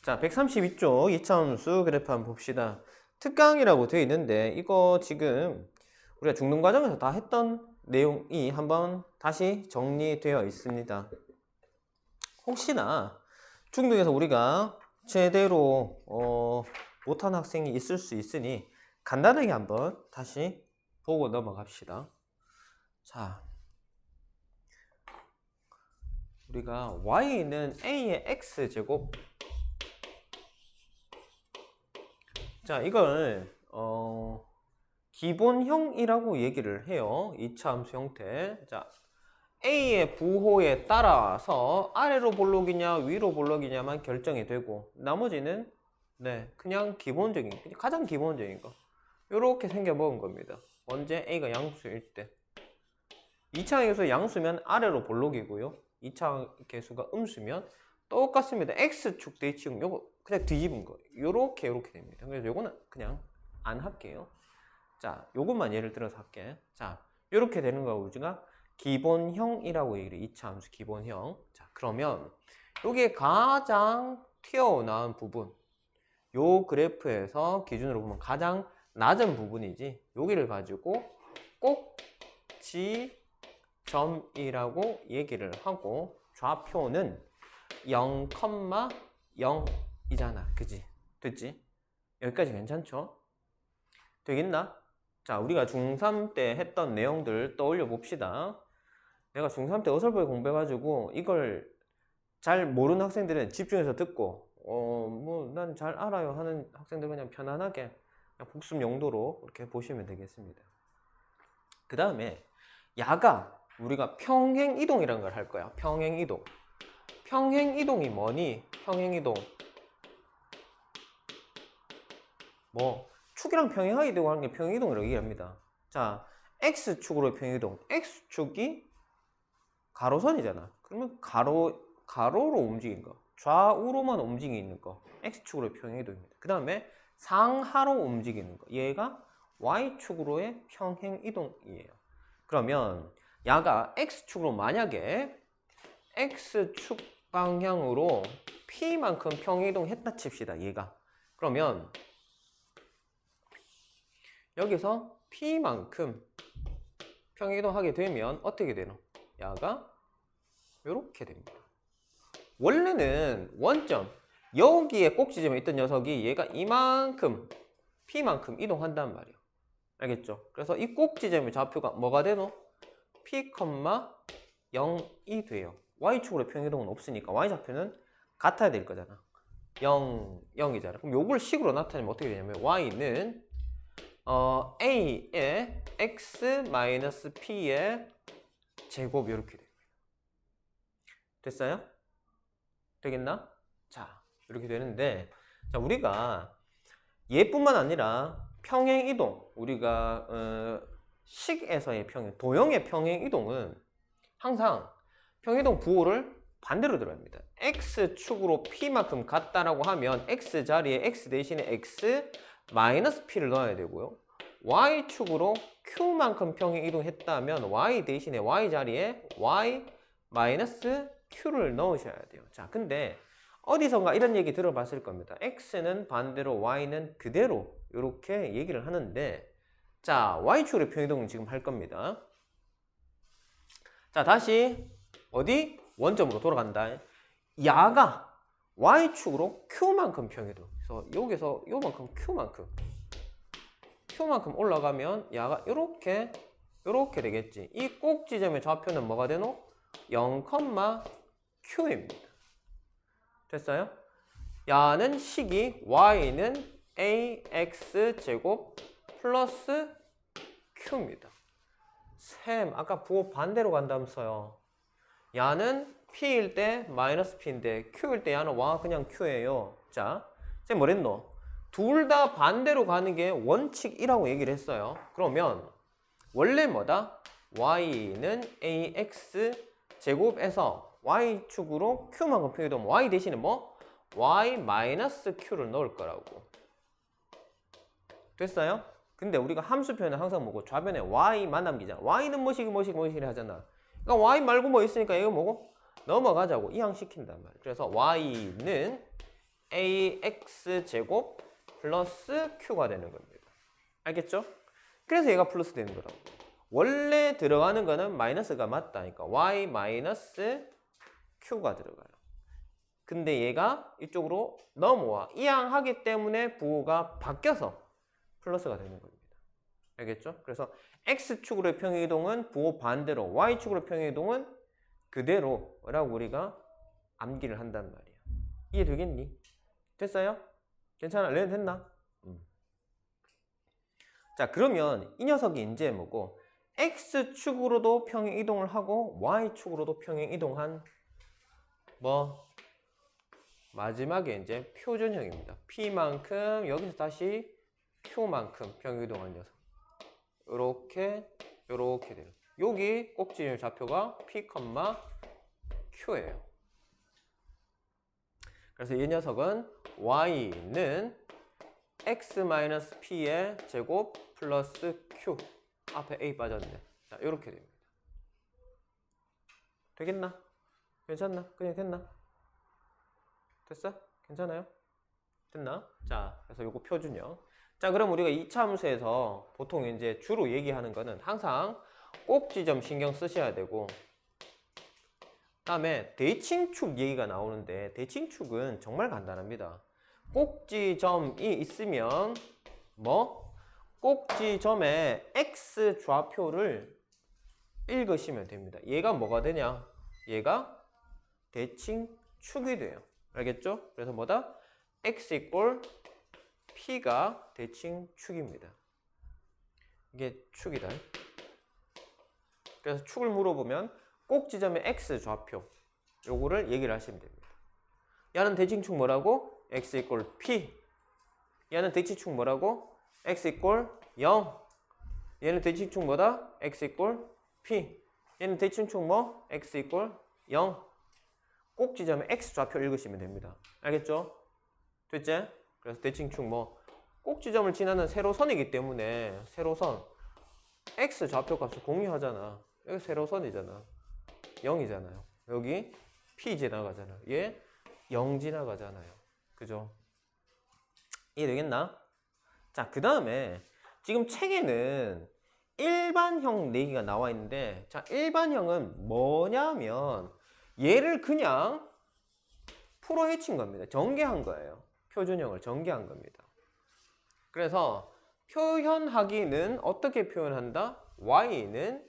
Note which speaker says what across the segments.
Speaker 1: 자, 132쪽 2차함수 그래프 한번 봅시다. 특강이라고 되어 있는데 이거 지금 우리가 중등 과정에서 다 했던 내용이 한번 다시 정리되어 있습니다. 혹시나 중등에서 우리가 제대로 못한 학생이 있을 수 있으니 간단하게 한번 다시 보고 넘어갑시다. 자, 우리가 y는 a의 x제곱. 자, 이걸 기본형이라고 얘기를 해요. 2차 함수 형태. 자, a의 부호에 따라서 아래로 볼록이냐 위로 볼록이냐만 결정이 되고 나머지는 그냥 기본적인, 가장 기본적인 거 요렇게 생겨 먹은 겁니다. 언제 a가 양수일 때. 2차 계수 양수면 아래로 볼록이고요. 2차 계수가 음수면 똑같습니다. x축 대칭 요거 그냥 뒤집은 거 요렇게 됩니다. 그래서 요거는 그냥 안 할게요. 자, 요것만 예를 들어서 할게. 자, 요렇게 되는 거 우리가 기본형이라고 얘기를 해. 2차 함수 기본형. 자, 그러면 요게 가장 튀어나온 부분, 요 그래프에서 기준으로 보면 가장 낮은 부분이지, 여기를 가지고 꼭지점이라고 얘기를 하고 좌표는 0,0이잖아. 그지? 됐지? 여기까지 괜찮죠? 되겠나? 자, 우리가 중3 때 했던 내용들 떠올려 봅시다. 내가 중3 때 어설프게 공부해가지고 이걸 잘 모르는 학생들은 집중해서 듣고 뭐 난 잘 알아요 하는 학생들 그냥 편안하게 그냥 복습 용도로 이렇게 보시면 되겠습니다. 그 다음에 야가 우리가 평행이동이라는 걸 할 거야. 평행이동. 평행이동이 뭐니? 평행이동 뭐 축이랑 평행하게 되고 하는 게 평행이동이라고 얘기합니다. 자, x축으로 평행이동. x축이 가로선이잖아. 그러면 가로로 움직인 거, 좌우로만 움직이는 거, x축으로의 평행이동입니다. 그 다음에 상하로 움직이는 거, 얘가 y축으로의 평행이동이에요. 그러면 야가 x축으로 만약에 x축 방향으로 p만큼 평행이동했다 칩시다. 얘가. 그러면 여기서 p만큼 평행이동하게 되면 어떻게 되노? 야가 이렇게 됩니다. 원래는 원점 여기에 꼭지점에 있던 녀석이 얘가 이만큼 p만큼 이동한단 말이에요. 알겠죠? 그래서 이 꼭지점의 좌표가 뭐가 되노? p, 0이 돼요. y축으로 평행이동은 없으니까 y좌표는 같아야 될 거잖아. 0, 0이잖아. 그럼 요걸 식으로 나타내면 어떻게 되냐면 y는 a의 x-p의 제곱 이렇게 됩니다. 됐어요? 되겠나? 자, 이렇게 되는데, 자, 우리가 얘뿐만 아니라 평행이동, 우리가 식에서의 평행, 도형의 평행이동은 항상 평행이동 부호를 반대로 들어갑니다. x축으로 p만큼 같다라고 하면 x 자리에 x 대신에 x p를 넣어야 되고요. y축으로 q만큼 평행이동했다면 y 대신에 y 자리에 y q를 넣으셔야 돼요. 자, 근데 어디선가 이런 얘기 들어봤을 겁니다. x는 반대로 y는 그대로 이렇게 얘기를 하는데, 자, y축으로 평행이동을 지금 할 겁니다. 자, 다시 어디? 원점으로 돌아간다. 야가 y축으로 q만큼 평행이동. 그래서 여기서 요만큼 q만큼 올라가면 야가 이렇게 되겠지. 이 꼭지점의 좌표는 뭐가 되노? 0,q입니다. 됐어요? 야는 식이 y는 ax 제곱 플러스 q입니다. 쌤, 아까 부호 반대로 간다면서요. 야는 p일 때 마이너스 p인데 q일 때 야는 와 그냥 q예요. 자, 쌤 뭐랬노? 둘 다 반대로 가는 게 원칙이라고 얘기를 했어요. 그러면 원래 뭐다? y는 ax 제곱에서 y축으로 q만큼 평행이동, y 대신에 뭐? y 마이너스 q를 넣을 거라고. 됐어요? 근데 우리가 함수 표현은 항상 뭐고 좌변에 y만 남기잖아. y는 뭐시기 하잖아. 그러니까 y 말고 뭐 있으니까 이거 뭐고? 넘어가자고 이항시킨단 말이야. 그래서 y는 ax제곱 플러스 q가 되는 겁니다. 알겠죠? 그래서 얘가 플러스 되는 거라고. 원래 들어가는 거는 마이너스가 맞다니까 y 마이너스 q가 들어가요. 근데 얘가 이쪽으로 넘어와 이항하기 때문에 부호가 바뀌어서 플러스가 되는 겁니다. 알겠죠? 그래서 x축으로의 평행이동은 부호 반대로, y축으로 평행이동은 그대로라고 우리가 암기를 한단 말이야. 이해되겠니? 됐어요? 괜찮아? 렌 됐나? 자, 그러면 이 녀석이 이제 뭐고, x축으로도 평행이동을 하고 y축으로도 평행이동한 뭐 마지막에 이제 표준형입니다. p만큼 여기서 다시 q만큼 평행이동한 녀석. 요렇게 요렇게 돼요. 여기 꼭지점 좌표가 p, q예요. 그래서 이 녀석은 y는 x-p의 제곱 플러스 q 앞에 a 빠졌네. 자, 이렇게 됩니다. 되겠나? 괜찮나? 그냥 됐나? 됐어? 괜찮아요? 됐나? 자, 그래서 요거 표준형. 자, 그럼 우리가 이차함수에서 보통 이제 주로 얘기하는 거는 항상 꼭지점 신경 쓰셔야 되고, 다음에 대칭축 얘기가 나오는데, 대칭축은 정말 간단합니다. 꼭지점이 있으면 뭐? 꼭지점의 x 좌표를 읽으시면 됩니다. 얘가 뭐가 되냐? 얘가 대칭축이 돼요. 알겠죠? 그래서 뭐다? x 이꼴 p가 대칭축입니다. 이게 축이다. 그래서 축을 물어보면 꼭지점의 x 좌표 요거를 얘기를 하시면 됩니다. 얘는 대칭축 뭐라고? x 이꼴 p. 얘는 대칭축 뭐라고? x 이꼴 0. 얘는 대칭축 뭐다? x 이꼴 p. 얘는 대칭축 뭐? x 이꼴 0. 꼭지점의 x 좌표 읽으시면 됩니다. 알겠죠? 됐지? 그래서 대칭축 뭐 꼭지점을 지나는 세로선이기 때문에 세로선 x 좌표 값을 공유하잖아. 여기 세로선이잖아. 0이잖아요. 여기 p 지나가잖아. 얘 0 지나가잖아요. 그죠? 이해되겠나? 자, 그 다음에 지금 책에는 일반형 내기가 나와 있는데, 자, 일반형은 뭐냐면 얘를 그냥 풀어 헤친 겁니다. 전개한 거예요. 표준형을 전개한 겁니다. 그래서 표현하기는 어떻게 표현한다? y는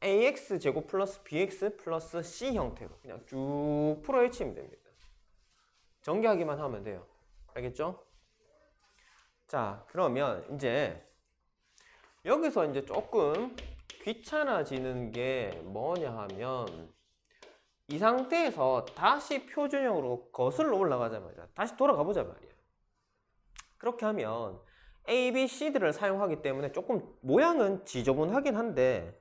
Speaker 1: ax제곱 플러스 bx 플러스 c 형태로 그냥 쭉 풀어 헤치면 됩니다. 전개하기만 하면 돼요. 알겠죠? 자, 그러면 이제 여기서 이제 조금 귀찮아지는 게 뭐냐 하면 이 상태에서 다시 표준형으로 거슬러 올라가자마자 다시 돌아가 보자 말이야. 그렇게 하면 A, B, C들을 사용하기 때문에 조금 모양은 지저분하긴 한데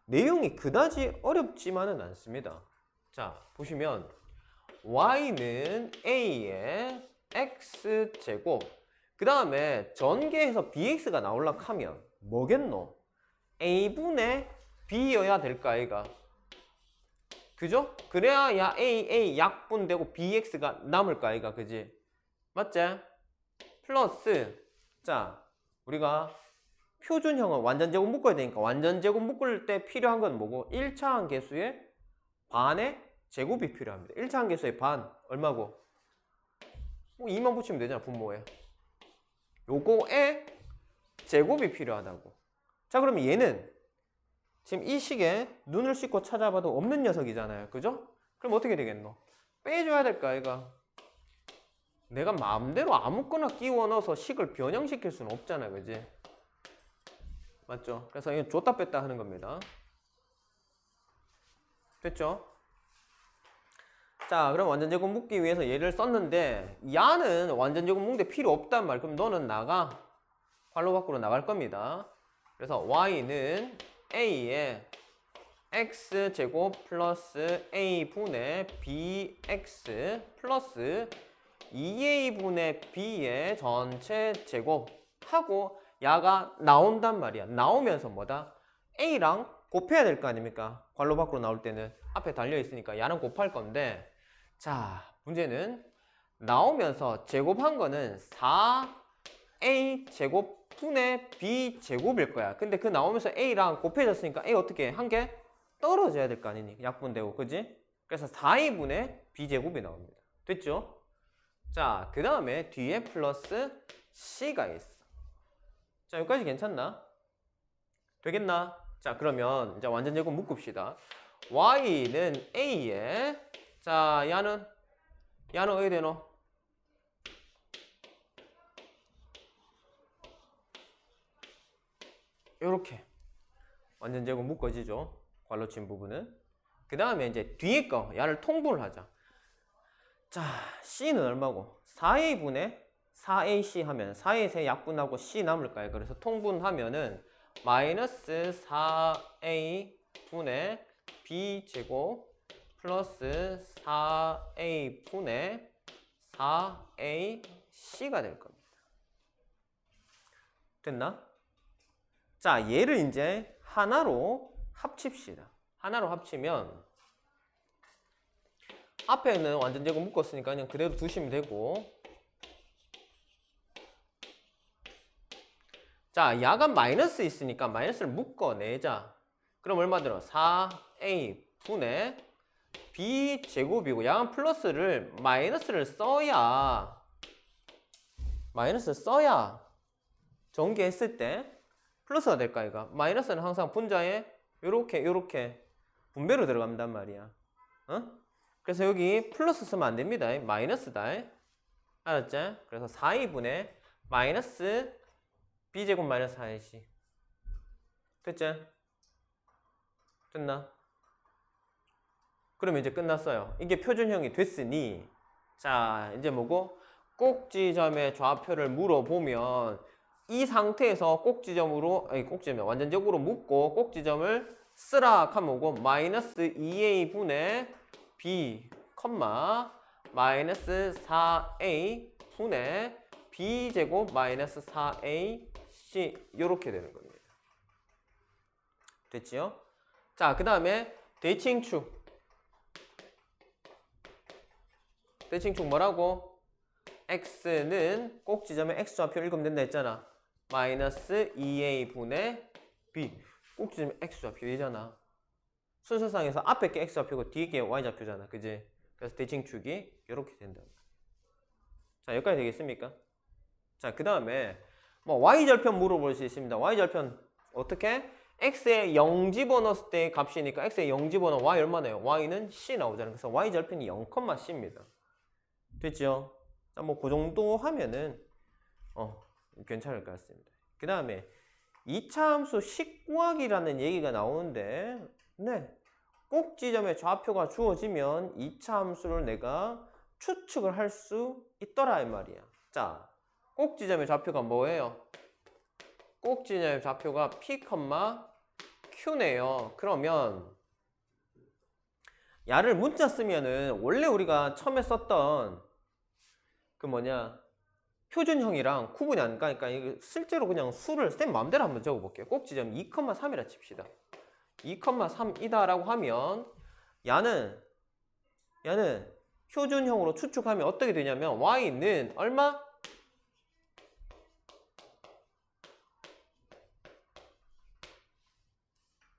Speaker 1: 내용이 그다지 어렵지만은 않습니다. 자, 보시면 Y는 A의 X제곱, 그 다음에 전개해서 BX가 나오려고 하면 뭐겠노? A분의 B여야 될까, 아이가? 그죠? 그래야 야 A 약분되고 BX가 남을까, 아이가? 그지? 맞지? 플러스, 자, 우리가 표준형은 완전제곱 묶어야 되니까 완전제곱 묶을 때 필요한 건 뭐고? 1차 함계수의 반의 제곱이 필요합니다. 1차 함계수의 반 얼마고? 뭐 2만 붙이면 되잖아, 분모에. 요거에 제곱이 필요하다고. 자, 그러면 얘는 지금 이 식에 눈을 씻고 찾아봐도 없는 녀석이잖아요. 그죠? 그럼 어떻게 되겠노? 빼줘야 될까, 얘가? 내가 마음대로 아무거나 끼워 넣어서 식을 변형시킬 수는 없잖아, 그지? 맞죠? 그래서 이거 줬다 뺐다 하는 겁니다. 됐죠? 자, 그럼 완전제곱 묶기 위해서 얘를 썼는데 야는 완전제곱 묶는데 필요 없단 말. 그럼 너는 나가. 활로 밖으로 나갈 겁니다. 그래서 y는 a의 x제곱 플러스 a분의 bx 플러스 2a분의 b의 전체 제곱 하고 야가 나온단 말이야. 나오면서 뭐다? a랑 곱해야 될 거 아닙니까? 괄호 밖으로 나올 때는 앞에 달려 있으니까 야는 곱할 건데, 자, 문제는 나오면서 제곱한 거는 4a 제곱 분의 b 제곱일 거야. 근데 그 나오면서 a랑 곱해졌으니까 a 어떻게 한 개 떨어져야 될 거 아니니? 약분되고, 그지? 그래서 4a분의 b 제곱이 나옵니다. 됐죠? 자, 그 다음에 뒤에 플러스 c가 있어. 자, 여기까지 괜찮나? 되겠나? 자, 그러면 이제 완전 제곱 묶읍시다. y는 a에, 자, 야는 어디 되노? 요렇게 완전 제곱 묶어지죠. 괄호 친 부분은. 그 다음에 이제 뒤에 거 야를 통분을 하자. 자, c는 얼마고? 4a분의 4ac 하면 4에서 약분하고 c 남을까요? 그래서 통분하면은 마이너스 4a분의 b제곱 플러스 4a분의 4ac가 될 겁니다. 됐나? 자, 얘를 이제 하나로 합칩시다. 하나로 합치면 앞에는 완전 제곱 묶었으니까 그냥 그대로 두시면 되고, 자, 야가 마이너스 있으니까 마이너스를 묶어내자. 그럼 얼마 들어? 4a 분의 b 제곱이고, 야는 플러스를 마이너스를 써야 전개했을 때 플러스가 될까 이거? 마이너스는 항상 분자에 요렇게 분배로 들어간단 말이야. 어? 그래서 여기 플러스 쓰면 안 됩니다. 마이너스다. 알았지? 그래서 4a 분의 마이너스 b제곱 마이너스 4ac. 됐지? 됐나? 그러면 이제 끝났어요. 이게 표준형이 됐으니, 자, 이제 뭐고? 꼭지점의 좌표를 물어보면 이 상태에서 꼭지점을 완전적으로 묶고 꼭지점을 쓰라 하면 뭐고? 마이너스 2a분의 b, 마이너스 4a 분의 b제곱 마이너스 4ac 이렇게 되는 겁니다. 됐지요? 자, 그 다음에 대칭축 뭐라고? x는 꼭지점에 x좌표 읽으면 된다 했잖아. 마이너스 2a분의 b. 꼭지점에 x좌표 얘잖아. 순서상에서 앞에 게 x좌표고 뒤에 게 y좌표잖아. 그지? 그래서 대칭축이 이렇게 된다. 자, 여기까지 되겠습니까? 자, 그 다음에 뭐 y절편 물어볼 수 있습니다. y절편 어떻게? x에 0 집어넣었을 때 값이니까 x에 0 집어넣어 y 얼마나요? y는 c 나오잖아요. 그래서 y절편이 0,c입니다. 됐죠? 자, 뭐 그 정도 하면은 괜찮을 것 같습니다. 그 다음에 2차 함수 19하기라는 얘기가 나오는데, 네, 꼭지점의 좌표가 주어지면 2차 함수를 내가 추측을 할 수 있더라 이 말이야. 자, 꼭지점의 좌표가 뭐예요? 꼭지점의 좌표가 p, q네요. 그러면 야를 문자 쓰면은 원래 우리가 처음에 썼던 표준형이랑 구분이 안 가니까 이거 실제로 그냥 수를 쌤 마음대로 한번 적어볼게요. 꼭지점 2,3이라 칩시다. 2,3이다 라고 하면 야는 표준형으로 추측하면 어떻게 되냐면 y는 얼마?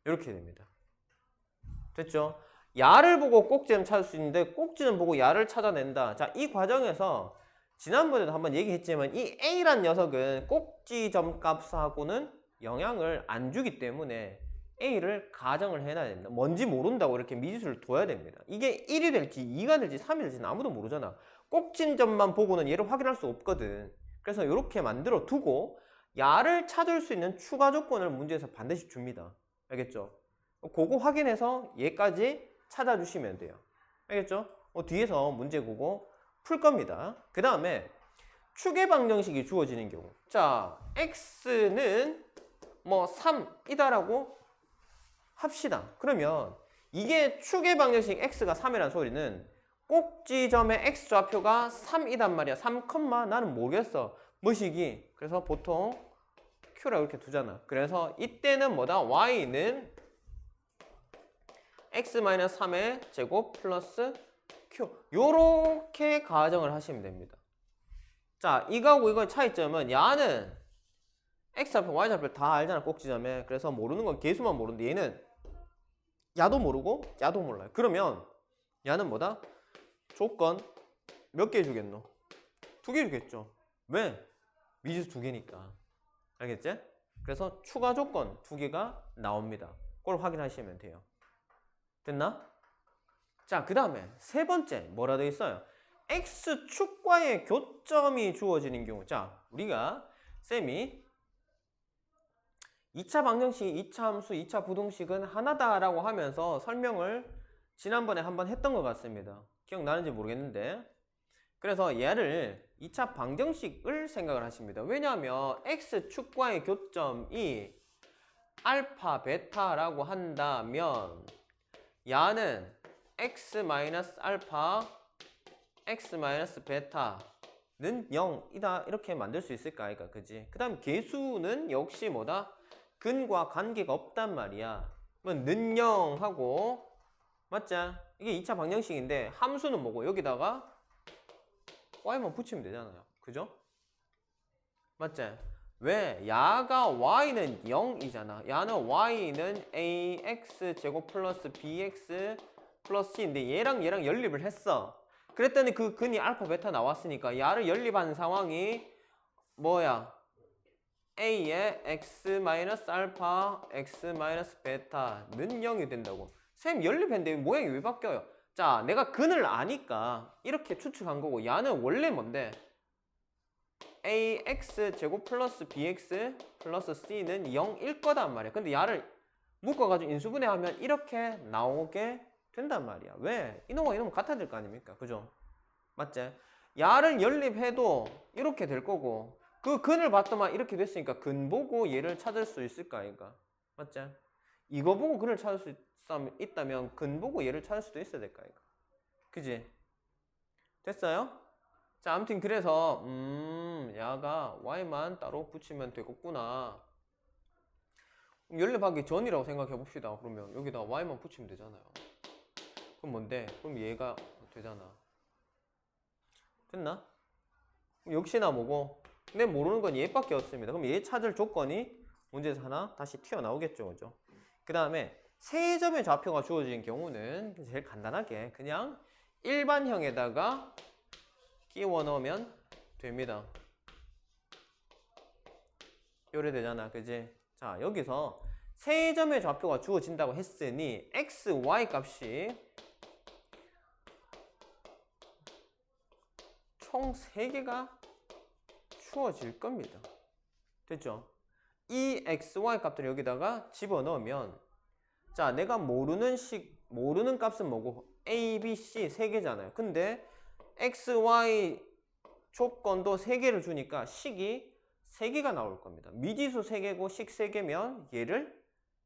Speaker 1: 이렇게 됩니다. 됐죠? 야를 보고 꼭지점 찾을 수 있는데 꼭지점 보고 야를 찾아낸다. 자, 이 과정에서 지난번에도 한번 얘기했지만 이 a란 녀석은 꼭지점 값하고는 영향을 안 주기 때문에 a를 가정을 해놔야 됩니다. 뭔지 모른다고 이렇게 미지수를 둬야 됩니다. 이게 1이 될지 2가 될지 3이 될지 아무도 모르잖아. 꼭지점만 보고는 얘를 확인할 수 없거든. 그래서 이렇게 만들어 두고 야를 찾을 수 있는 추가 조건을 문제에서 반드시 줍니다. 알겠죠? 그거 확인해서 얘까지 찾아주시면 돼요. 알겠죠? 뒤에서 문제 보고 풀 겁니다. 그 다음에 축의 방정식이 주어지는 경우, 자, x는 뭐 3이다라고 합시다. 그러면 이게 축의 방정식 x가 3이라는 소리는 꼭지점의 x좌표가 3이단 말이야. 3, 나는 모르겠어. 뭐시기? 그래서 보통 q라고 이렇게 두잖아. 그래서 이때는 뭐다? y는 x-3의 제곱 플러스 q 요렇게 가정을 하시면 됩니다. 자, 이거하고 이거의 차이점은 야는 x좌표, y좌표 다 알잖아, 꼭지점에. 그래서 모르는 건 개수만 모르는데 얘는 야도 모르고 야도 몰라요. 그러면 야는 뭐다? 조건 몇 개 주겠노? 2개 주겠죠. 왜? 미지수 2개니까. 알겠지? 그래서 추가 조건 2개가 나옵니다. 그걸 확인하시면 돼요. 됐나? 자, 그 다음에 세 번째 뭐라 되어 있어요? x축과의 교점이 주어지는 경우. 자, 우리가 쌤이 2차 방정식, 2차 함수, 2차 부등식은 하나다라고 하면서 설명을 지난번에 한번 했던 것 같습니다. 기억나는지 모르겠는데. 그래서 얘를 2차 방정식을 생각을 하십니다. 왜냐하면 x축과의 교점이 알파, 베타라고 한다면 야는 x-알파, x-베타는 0이다 이렇게 만들 수 있을까? 아이가, 그지? 그 다음 개수는 역시 뭐다? 근과 관계가 없단 말이야. 는 0하고 맞지? 이게 2차 방정식인데 함수는 뭐고 여기다가 y만 붙이면 되잖아요. 그죠? 맞지? 왜? 야가 y는 0이잖아. 야는 y는 ax 제곱 플러스 bx 플러스 c인데 얘랑 연립을 했어. 그랬더니 그 근이 알파 베타 나왔으니까 야를 연립한 상황이 뭐야? a의 x-알파 x-베타는 0이 된다고. 쌤 연립했는데 모양이 왜 바뀌어요? 자, 내가 근을 아니까 이렇게 추측한 거고 야는 원래 뭔데? ax 제곱 플러스 bx 플러스 c는 0일 거단 말이야. 근데 야를 묶어가지고 인수분해하면 이렇게 나오게 된단 말이야. 왜? 이놈과 이놈은 같아질 거 아닙니까? 그죠? 맞지? 야를 연립해도 이렇게 될 거고 그 근을 봤더만 이렇게 됐으니까 근 보고 얘를 찾을 수 있을까 아이가? 맞지? 이거 보고 근을 찾을 수 있다면 근 보고 얘를 찾을 수도 있어야 될까 아이가? 그지? 됐어요? 자, 아무튼 그래서 야가 y만 따로 붙이면 되겠구나. 연립하기 전이라고 생각해 봅시다. 그러면 여기다 y만 붙이면 되잖아요. 그럼 뭔데? 그럼 얘가 되잖아. 됐나? 역시나 뭐고? 내 모르는 건 얘밖에 없습니다. 그럼 얘 찾을 조건이 문제에서 하나 다시 튀어나오겠죠. 그죠? 그 다음에 세 점의 좌표가 주어진 경우는 제일 간단하게 그냥 일반형에다가 끼워 넣으면 됩니다. 요래 되잖아. 그지? 자, 여기서 세 점의 좌표가 주어진다고 했으니 x, y 값이 총 3개가 주어질 겁니다. 됐죠? 이 x, y 값들을 여기다가 집어넣으면 자, 내가 모르는 값은 뭐고? a, b, c 3개잖아요. 근데 x, y 조건도 3개를 주니까 식이 3개가 나올 겁니다. 미지수 3개고 식 3개면 얘를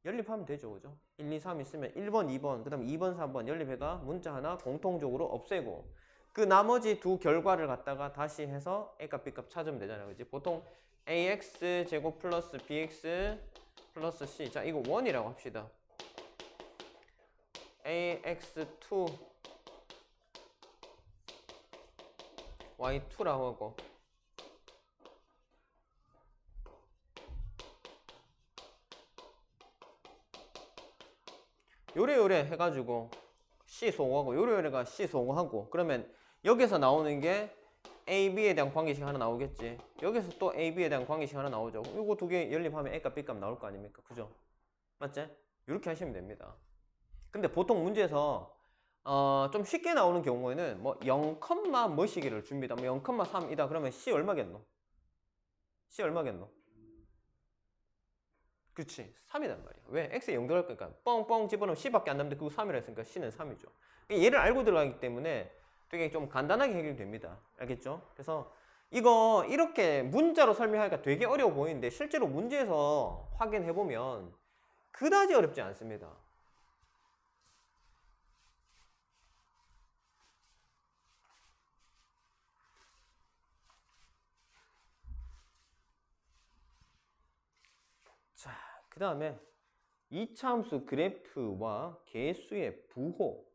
Speaker 1: 연립하면 되죠. 그죠? 1, 2, 3 있으면 1번, 2번, 그 다음 2번, 3번 연립해가 문자 하나 공통적으로 없애고 그 나머지 두 결과를 갖다가 다시 해서 A값, B값 찾으면 되잖아요. 그지? 보통 AX 제곱 플러스 BX 플러스 C. 자, 이거 1이라고 합시다. AX2 Y2라고 하고 요래 해가지고 C 소거하고 요래가 C 소거하고 그러면 여기서 나오는 게 A, B에 대한 관계식 하나 나오겠지. 여기서 또 A, B에 대한 관계식 하나 나오죠. 요거 두 개 연립하면 A값, B값 나올 거 아닙니까? 그죠? 맞지? 이렇게 하시면 됩니다. 근데 보통 문제에서 좀 쉽게 나오는 경우에는 뭐 0, 뭐 시기를 줍니다. 뭐 0,3이다 그러면 C 얼마겠노? C 얼마겠노? 그치, 3이란 말이야. 왜? x에 0 들어갈 거니까 뻥뻥 집어넣으면 c밖에 안 남는데 그거 3이라 했으니까 c는 3이죠. 얘를 알고 들어가기 때문에 되게 좀 간단하게 해결됩니다. 알겠죠? 그래서 이거 이렇게 문자로 설명하기가 되게 어려워 보이는데 실제로 문제에서 확인해보면 그다지 어렵지 않습니다. 자, 그 다음에 이차함수 그래프와 개수의 부호.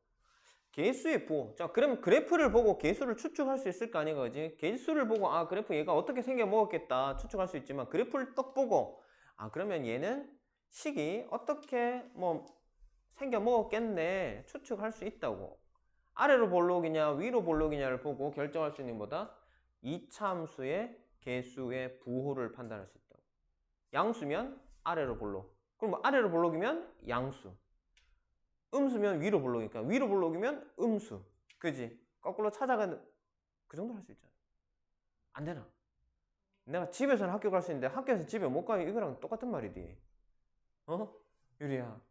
Speaker 1: 개수의 부호. 자, 그럼 그래프를 보고 개수를 추측할 수 있을 거 아니야, 그지? 개수를 보고, 아, 그래프 얘가 어떻게 생겨 먹었겠다 추측할 수 있지만, 그래프를 딱 보고, 아, 그러면 얘는 식이 어떻게 뭐 생겨 먹었겠네 추측할 수 있다고. 아래로 볼록이냐 위로 볼록이냐를 보고 결정할 수 있는 것보다 이차함수의 개수의 부호를 판단할 수 있다고. 양수면 아래로 볼록. 그럼 뭐 아래로 볼록이면 양수. 음수면 위로 볼록이니까 위로 볼록이면 음수. 그지? 거꾸로 찾아가는 그 정도 할 수 있잖아. 안 되나? 내가 집에서는 학교 갈 수 있는데 학교에서 집에 못 가면 이거랑 똑같은 말이지. 어? 유리야.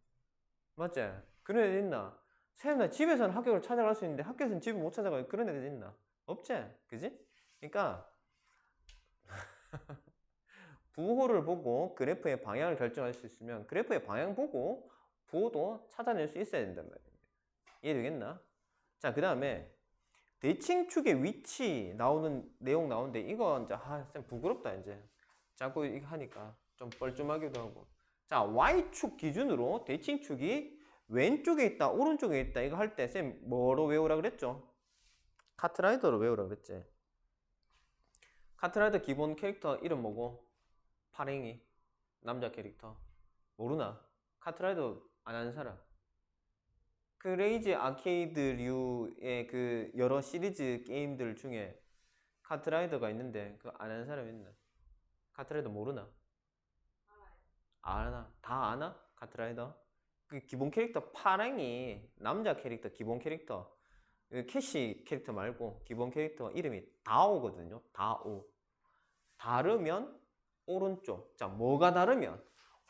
Speaker 1: 맞지? 그런 애들 있나? 쌤나 집에서는 학교를 찾아갈 수 있는데 학교에서는 집을 못 찾아가요. 그런 애들 있나? 없지? 그지? 그러니까 부호를 보고 그래프의 방향을 결정할 수 있으면 그래프의 방향 보고 부호도 찾아낼 수 있어야 된단 말이에요. 이해되겠나? 자, 그 다음에 대칭축의 위치 나오는 내용 나오는데 이거 이제 쌤 부끄럽다 이제 자꾸 이거 하니까 좀 뻘쭘하기도 하고. 자, Y축 기준으로 대칭축이 왼쪽에 있다 오른쪽에 있다 이거 할 때 쌤 뭐로 외우라 그랬죠? 카트라이더로 외우라 그랬지. 카트라이더 기본 캐릭터 이름 뭐고? 파랭이 남자 캐릭터 모르나? 카트라이더 안 하는 사람. 크레이지 아케이드류의 그 여러 시리즈 게임들 중에 카트라이더가 있는데 그거 안 하는 사람 있나? 카트라이더 모르나? 아나? 다 아나? 카트라이더? 그 기본 캐릭터 파랭이 남자 캐릭터 기본 캐릭터 그 캐시 캐릭터 말고 기본 캐릭터 이름이 다오거든요. 다오. 다르면 오른쪽. 자, 뭐가 다르면?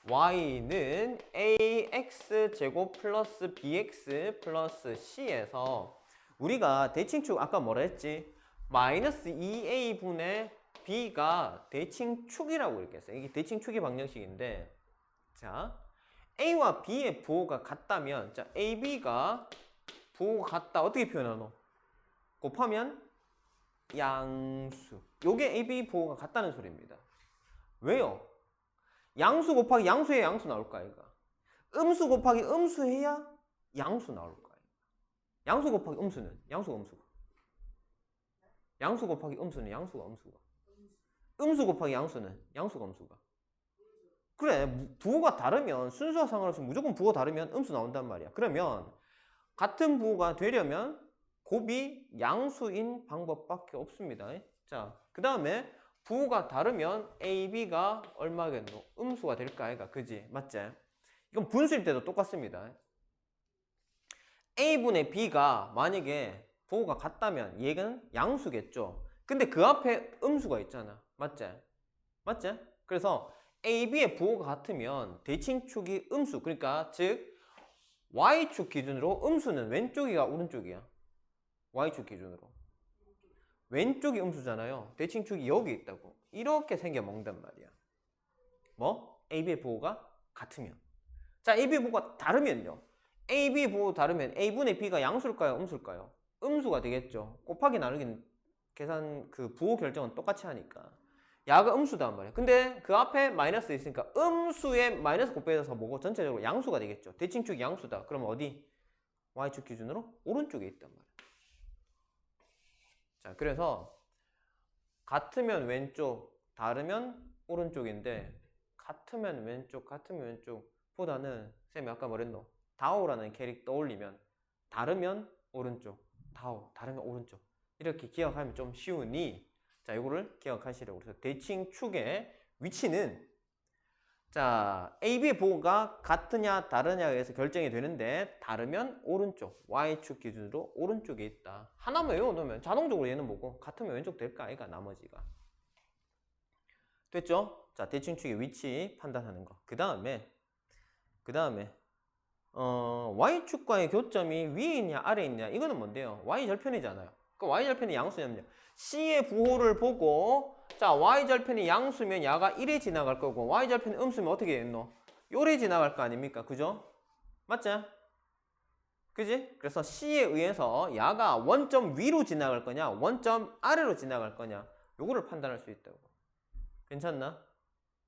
Speaker 1: y는 ax 제곱 플러스 bx 플러스 c에서 우리가 대칭축 아까 뭐라 했지? 마이너스 2a분의 b가 대칭축이라고 이렇게 했어요. 이게 대칭축의 방정식인데 자 a와 b의 부호가 같다면 자 ab가 부호가 같다 어떻게 표현하노? 곱하면 양수. 요게 ab 부호가 같다는 소리입니다. 왜요? 양수 곱하기 양수해야 양수 나올까 이거. 음수 곱하기 음수해야 양수 나올 거예요. 양수 곱하기 음수는 양수가 음수가. 양수 곱하기 음수는 양수가 음수가. 음수 곱하기 양수는 양수가 음수가. 그래 부호가 다르면 순수와 상관없이 무조건 부호 다르면 음수 나온단 말이야. 그러면 같은 부호가 되려면 곱이 양수인 방법밖에 없습니다. 자, 그 다음에 부호가 다르면 A, B가 얼마겠노? 음수가 될까 아이가? 그지? 맞지? 이건 분수일 때도 똑같습니다. A분의 B가 만약에 부호가 같다면 얘는 양수겠죠? 근데 그 앞에 음수가 있잖아. 맞지? 맞지? 그래서 A, B의 부호가 같으면 대칭축이 음수. 그러니까 즉 Y축 기준으로 음수는 왼쪽이야 오른쪽이야? Y축 기준으로. 왼쪽이 음수잖아요. 대칭축이 여기 있다고. 이렇게 생겨 먹는단 말이야. 뭐? AB의 부호가 같으면. 자, AB의 부호가 다르면요. AB 부호 다르면 A분의 B가 양수일까요? 음수일까요? 음수가 되겠죠. 곱하기 나누기는 계산 그 부호 결정은 똑같이 하니까. 야가 음수단 말이야. 근데 그 앞에 마이너스 있으니까 음수에 마이너스 곱해져서 뭐고 전체적으로 양수가 되겠죠. 대칭축이 양수다. 그럼 어디? Y축 기준으로 오른쪽에 있단 말이야. 자, 그래서 같으면 왼쪽, 다르면 오른쪽인데 같으면 왼쪽보다는 쌤이 아까 뭐랬노? 다오라는 캐릭터 떠올리면 다르면 오른쪽, 다오, 다르면 오른쪽 이렇게 기억하면 좀 쉬우니 자, 이거를 기억하시려고. 그래서 대칭축의 위치는 자, AB의 부호가 같으냐 다르냐에 의해서 결정이 되는데 다르면 오른쪽, Y축 기준으로 오른쪽에 있다. 하나만 외워놓으면 자동적으로 얘는 뭐고 같으면 왼쪽 될까 아이가 나머지가. 됐죠? 자, 대칭축의 위치 판단하는 거. 그 다음에 Y축과의 교점이 위에 있냐 아래에 있냐 이거는 뭔데요? Y절편이잖아요. 그 Y절편이 양수냐면요. C의 부호를 보고 자 Y절편이 양수면 야가 1에 지나갈 거고 Y절편이 음수면 어떻게 됐노? 요래 지나갈 거 아닙니까? 그죠? 맞죠? 그지? 그래서 C에 의해서 야가 원점 위로 지나갈 거냐 원점 아래로 지나갈 거냐 요거를 판단할 수 있다고. 괜찮나?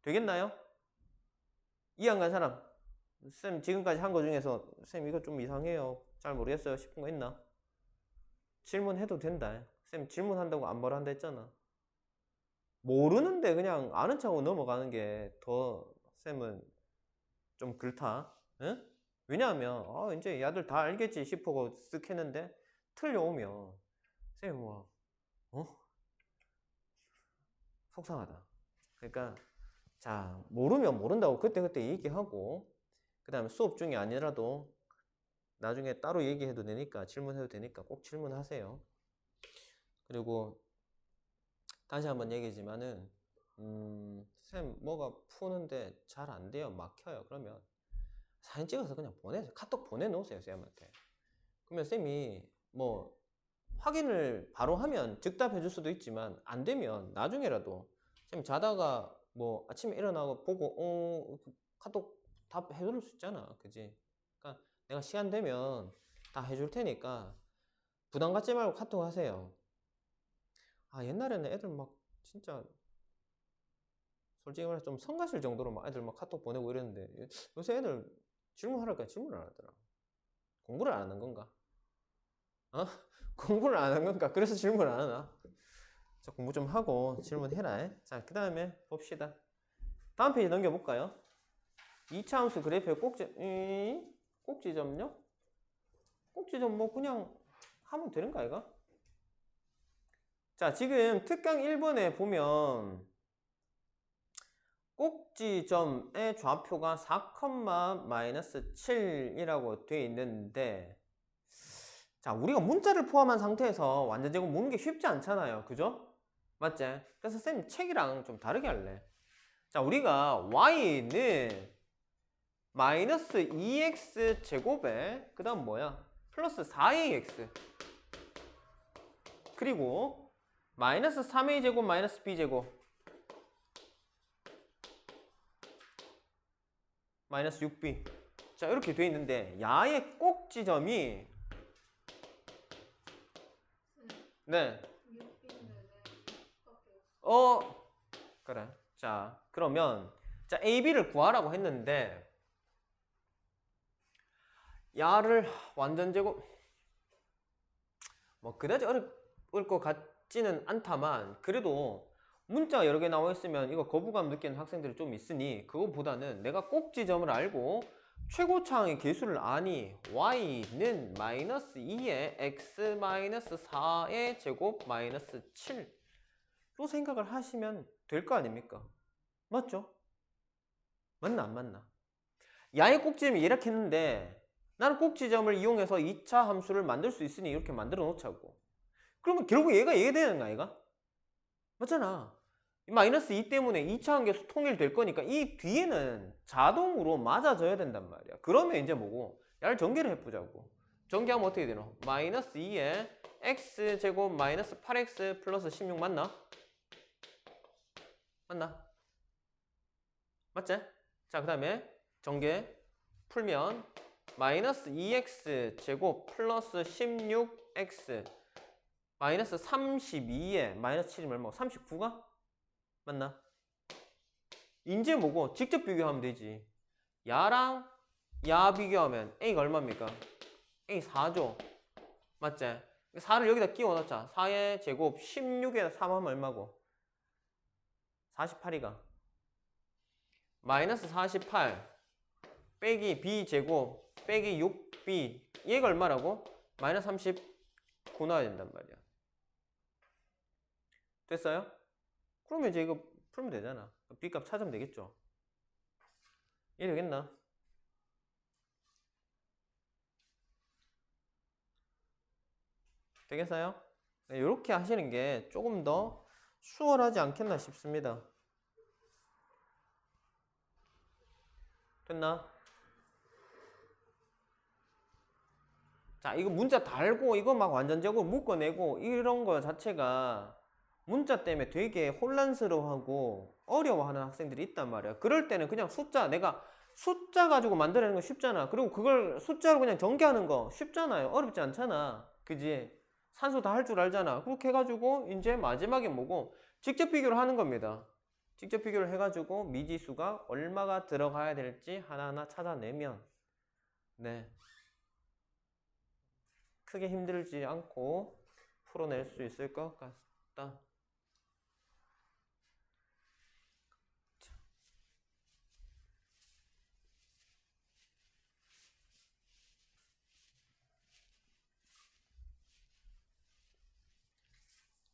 Speaker 1: 되겠나요? 이해 안 간 사람? 쌤 지금까지 한 거 중에서 쌤 이거 좀 이상해요 잘 모르겠어요 싶은 거 있나? 질문해도 된다. 쌤 질문한다고 안 뭐라 한다 했잖아. 모르는데 그냥 아는 척하고 넘어가는 게 더 쌤은 좀 그렇다. 응? 왜냐하면 이제 야들 다 알겠지 싶어고 쓱 했는데 틀려오면 쌤 뭐 속상하다. 그러니까 자 모르면 모른다고 그때그때 얘기하고 그 다음에 수업 중에 아니라도 나중에 따로 얘기해도 되니까 질문해도 되니까 꼭 질문하세요. 그리고 다시 한번 얘기지만은 쌤 뭐가 푸는데 잘 안 돼요 막혀요 그러면 사진 찍어서 그냥 보내세요. 카톡 보내놓으세요 쌤한테. 그러면 쌤이 뭐 확인을 바로 하면 즉답해 줄 수도 있지만 안 되면 나중에라도 쌤 자다가 뭐 아침에 일어나고 보고 카톡 답 해줄 수 있잖아 그지? 그러니까 내가 시간 되면 다 해줄 테니까 부담 갖지 말고 카톡 하세요. 옛날에는 애들 막 진짜 솔직히 말해서 좀 성가실 정도로 막 애들 막 카톡 보내고 이랬는데 요새 애들 질문하라니까 질문을 안 하더라. 공부를 안 하는 건가? 공부를 안 하는 건가? 그래서 질문을 안 하나? 자, 공부 좀 하고 질문해라. 자, 그 다음에 봅시다. 다음 페이지 넘겨볼까요? 2차 함수 그래프의 꼭지점요? 꼭지점 뭐 그냥 하면 되는 거 아이가? 자, 지금 특강 1번에 보면 꼭지점의 좌표가 4,-7이라고 되어 있는데 자 우리가 문자를 포함한 상태에서 완전 제곱 모으는 게 쉽지 않잖아요 그죠? 맞지? 그래서 쌤 책이랑 좀 다르게 할래. 자 우리가 y는 마이너스 2x 제곱에 그 다음 뭐야? 플러스 4ax 그리고 마이너스 3a 제곱 마이너스 b 제곱 마이너스 6b 자 이렇게 돼 있는데 야의 꼭지점이 네 그래 자 그러면 자 AB를 구하라고 했는데 야를 완전 제곱 뭐 그다지 어려울 것 같지는 않다만 그래도 문자가 여러 개 나와 있으면 이거 거부감 느끼는 학생들이 좀 있으니 그거보다는 내가 꼭지점을 알고 최고차항의 개수를 아니 y는 마이너스 2의 x 마이너스 4의 제곱 마이너스 7로 생각을 하시면 될 거 아닙니까? 맞죠? 맞나 안 맞나? 야의 꼭지점이 이렇게 했는데 나는 꼭지점을 이용해서 2차 함수를 만들 수 있으니 이렇게 만들어 놓자고. 그러면 결국 얘가 되는 거 아이가? 맞잖아. 마이너스 2 때문에 2차 함계수 통일될 거니까 이 뒤에는 자동으로 맞아져야 된단 말이야. 그러면 이제 뭐고? 야를 전개를 해보자고. 전개하면 어떻게 되노? 마이너스 2에 x제곱 마이너스 8x 플러스 16 맞나? 맞나? 맞지? 자, 그 다음에 전개 풀면 마이너스 2x 제곱 플러스 16x 마이너스 32에 마이너스 7이면 얼마고? 39가? 맞나? 이제 뭐고? 직접 비교하면 되지. 야랑 야 비교하면 A가 얼마입니까? A 4죠? 맞지? 4를 여기다 끼워 넣자. 4의 제곱 16에 3 하면 얼마고? 48이가 마이너스 48 빼기 b제곱 빼기 6b 얘가 얼마라고? 마이너스 39 나와야 된단 말이야. 됐어요? 그러면 이제 이거 풀면 되잖아. b값 찾으면 되겠죠? 이해되겠나? 되겠어요? 이렇게 하시는 게 조금 더 수월하지 않겠나 싶습니다. 됐나? 자, 이거 문자 달고 이거 막 완전 제곱 묶어내고 이런 거 자체가 문자 때문에 되게 혼란스러워하고 어려워하는 학생들이 있단 말이야. 그럴 때는 그냥 내가 숫자 가지고 만들어내는 거 쉽잖아. 그리고 그걸 숫자로 그냥 전개하는 거 쉽잖아요. 어렵지 않잖아. 그지? 산수 다 할 줄 알잖아. 그렇게 해가지고 이제 마지막에 뭐고? 직접 비교를 하는 겁니다. 직접 비교를 해가지고 미지수가 얼마가 들어가야 될지 하나하나 찾아내면 네. 크게 힘들지 않고 풀어낼 수 있을 것 같다.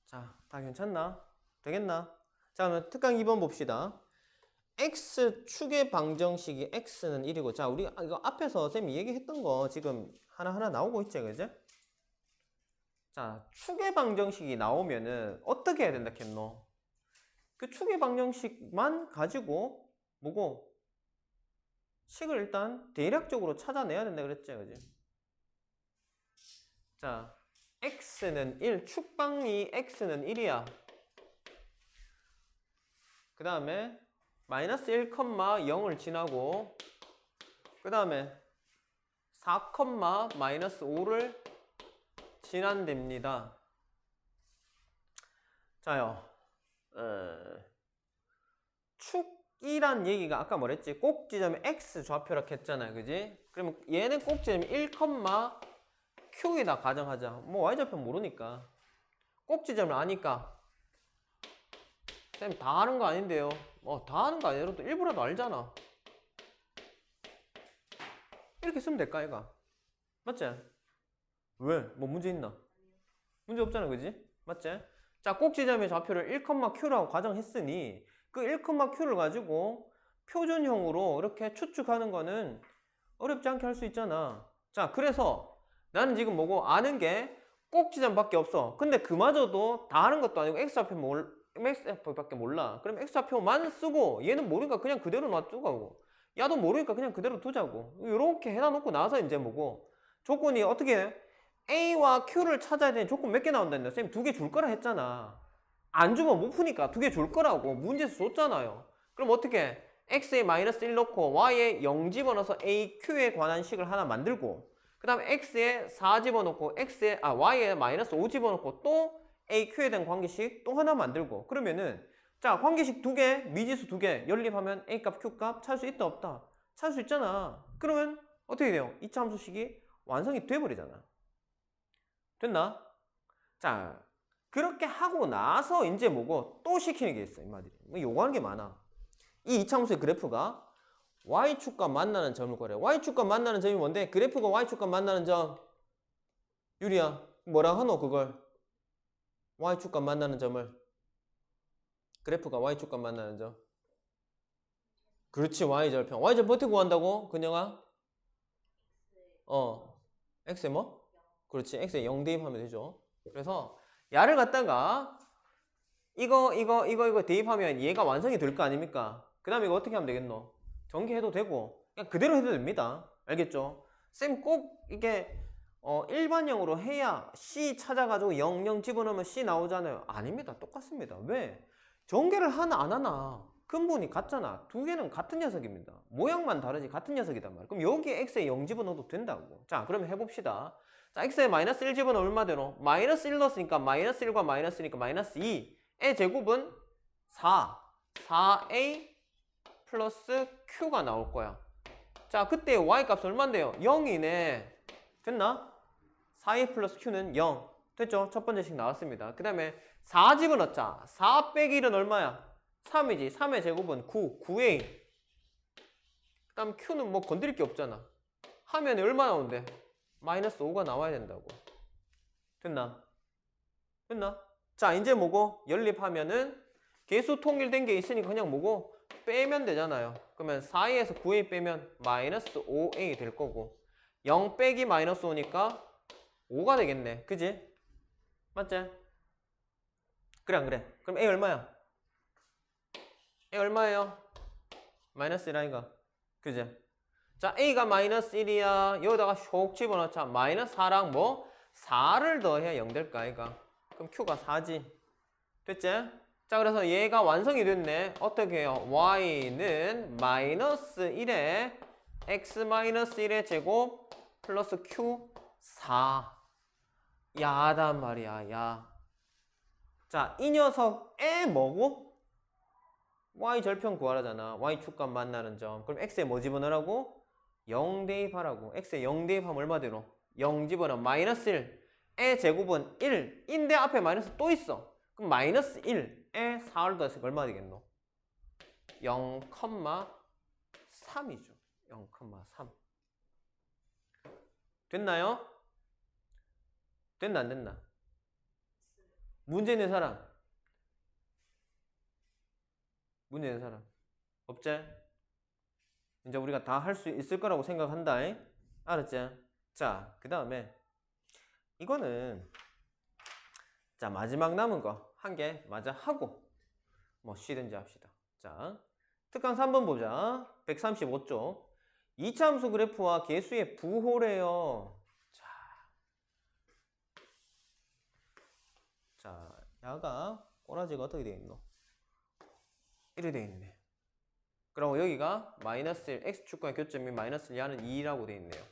Speaker 1: 자, 다 괜찮나? 되겠나? 자, 그러면 특강 2번 봅시다. x축의 방정식이 x는 1이고, 자, 우리 이거 앞에서 쌤이 얘기했던 거 지금 하나하나 나오고 있지, 그죠? 자, 축의 방정식이 나오면은 어떻게 해야 된다 했노? 그 축의 방정식만 가지고 뭐고? 식을 일단 대략적으로 찾아내야 된다 그랬지, 그지? 자, x는 1, 축방이 x는 1이야. 그 다음에 마이너스 1, 0을 지나고 그 다음에 4, 마이너스 5를 지난답니다. 자요, 축이란 얘기가 아까 뭐랬지? 꼭지점이 x 좌표라고 했잖아요, 그지? 그러면 얘는 꼭지점이 1, q이다 가정하자. 뭐 y좌표 모르니까 꼭지점을 아니까 쌤 다 아는 거 아닌데요. 다 아는 거 아니라 또 일부라도 알잖아. 이렇게 쓰면 될까 얘가? 맞지? 왜? 뭐 문제 있나? 문제 없잖아, 그지? 맞지? 자, 꼭지점의 좌표를 1, q라고 가정했으니 그 1, q를 가지고 표준형으로 이렇게 추측하는 거는 어렵지 않게 할 수 있잖아. 자, 그래서 나는 지금 뭐고 아는 게 꼭지점밖에 없어. 근데 그마저도 다 아는 것도 아니고 x좌표밖에 몰라. 그럼 x좌표만 쓰고 얘는 모르니까 그냥 그대로 놔두고 야도 모르니까 그냥 그대로 두자고. 이렇게 해놔놓고 나서 이제 뭐고 조건이 어떻게 해? A와 Q를 찾아야 되는 조건 몇 개 나온다는데 쌤 2개 줄 거라 했잖아. 안 주면 못 푸니까 2개 줄 거라고 문제에서 줬잖아요. 그럼 어떻게 해? x에 마이너스 1 넣고 y에 0 집어넣어서 a, q에 관한 식을 하나 만들고 그 다음에 x에 4 집어넣고 y에 마이너스 5 집어넣고 또 a, q에 대한 관계식 또 하나 만들고 그러면은 자 관계식 2개, 미지수 2개 연립하면 a 값, q 값 찾을 수 있다 없다? 찾을 수 있잖아. 그러면 어떻게 돼요? 이차 함수식이 완성이 돼버리잖아. 됐나? 자, 그렇게 하고 나서 이제 뭐고 또 시키는 게 있어, 이마들이. 뭐 요구하는 게 많아. 이 이차함수의 그래프가 y축과 만나는 점을 구하래. y축과 만나는 점이 뭔데? 그래프가 y축과 만나는 점. 유리야, 뭐라 하노 그걸? y축과 만나는 점을. 그래프가 y축과 만나는 점. 그렇지, y절편. y절편 어떻게 구한다고? 그녀가? x에 뭐? 그렇지, x에 0 대입하면 되죠. 그래서 야를 갖다가 이거 대입하면 얘가 완성이 될 거 아닙니까? 그 다음에 이거 어떻게 하면 되겠노? 전개해도 되고 그냥 그대로 해도 됩니다. 알겠죠? 쌤 꼭 이게 일반형으로 해야 C 찾아가지고 0, 0 집어넣으면 C 나오잖아요. 아닙니다. 똑같습니다. 왜? 전개를 하나 안 하나 근본이 같잖아. 두 개는 같은 녀석입니다. 모양만 다르지 같은 녀석이단 말이야. 그럼 여기에 x에 0 집어넣어도 된다고. 자, 그러면 해봅시다. 자, x에 마이너스 1 집어넣으면 얼마되노? 마이너스 1 넣었으니까 마이너스 1과 마이너스니까 마이너스 2. 의 제곱은 4. 4a 플러스 q가 나올 거야. 자, 그때 y 값은 얼마인데요? 0이네. 됐나? 4a 플러스 q는 0. 됐죠? 첫 번째 식 나왔습니다. 그 다음에 4 집어넣자. 4 빼기 1은 얼마야? 3이지. 3의 제곱은 9. 9a. 그 다음 q는 뭐 건드릴 게 없잖아. 하면 얼마 나온대? 마이너스 5가 나와야 된다고. 됐나? 됐나? 자, 이제 뭐고? 연립하면은 개수 통일된 게 있으니까 그냥 뭐고? 빼면 되잖아요. 그러면 4a에서 9a 빼면 마이너스 5a 될 거고 0 빼기 마이너스 5니까 5가 되겠네. 그지? 맞지? 그래 안 그래? 그럼 a 얼마야? a 얼마예요? 마이너스 1 아이가? 그지? 자, a가 마이너스 1이야. 여기다가 슉 집어넣자. 마이너스 4랑 뭐? 4를 더해야 0 될까 아이가? 그럼 q가 4지. 됐지? 자, 그래서 얘가 완성이 됐네. 어떻게 해요? y는 마이너스 1에 x 마이너스 1의 제곱 플러스 q 4. 야단 말이야, 야. 자, 이 녀석의 뭐고? y 절편 구하라잖아. y 축값 만나는 점. 그럼 x에 뭐 집어넣으라고? 0 대입하라고. x에 0 대입하면 얼마 되노? 0 집어넣어. 마이너스 1. 의 제곱은 1인데 앞에 마이너스 또 있어. 그럼 마이너스 1에 4를 더해서 얼마 되겠노? 0,3이죠. 0,3. 됐나요? 됐나 안 됐나? 문제 있는 사람? 문제 있는 사람? 없지? 이제 우리가 다 할 수 있을 거라고 생각한다. 알았지? 자, 그 다음에 이거는 자 마지막 남은 거 한 개 마저 하고 뭐 쉬든지 합시다. 자, 특강 3번 보자. 135쪽. 이차함수 그래프와 계수의 부호래요. 자, 야가 꼬라지가 어떻게 되어 있노? 이렇게 되어 있네. 그리고 여기가 마이너스 1, x축과의 교점이 마이너스 1, 야는 2라고 되어 있네요.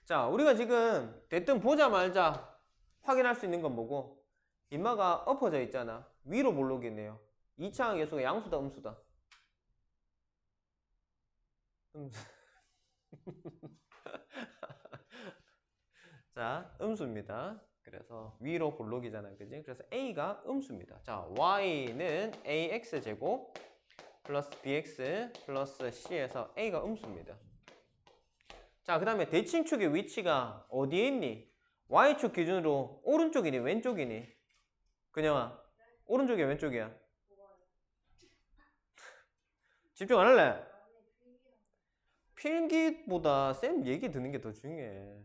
Speaker 1: 자, 우리가 지금 대뜸 보자마자 확인할 수 있는 건 뭐고? 인마가 엎어져 있잖아. 위로 볼록이네요. 2차항 계수가 양수다, 음수다? 음수. 자, 음수입니다. 그래서 위로 볼록이잖아요. 그지? 그래서 A가 음수입니다. 자, Y는 AX제곱 플러스 BX 플러스 C에서 A가 음수입니다. 자, 그 다음에 대칭축의 위치가 어디에 있니? Y축 기준으로 오른쪽이니 왼쪽이니? 그냥아, 오른쪽이야 왼쪽이야? 집중 안 할래? 필기보다 쌤 얘기 듣는 게 더 중요해.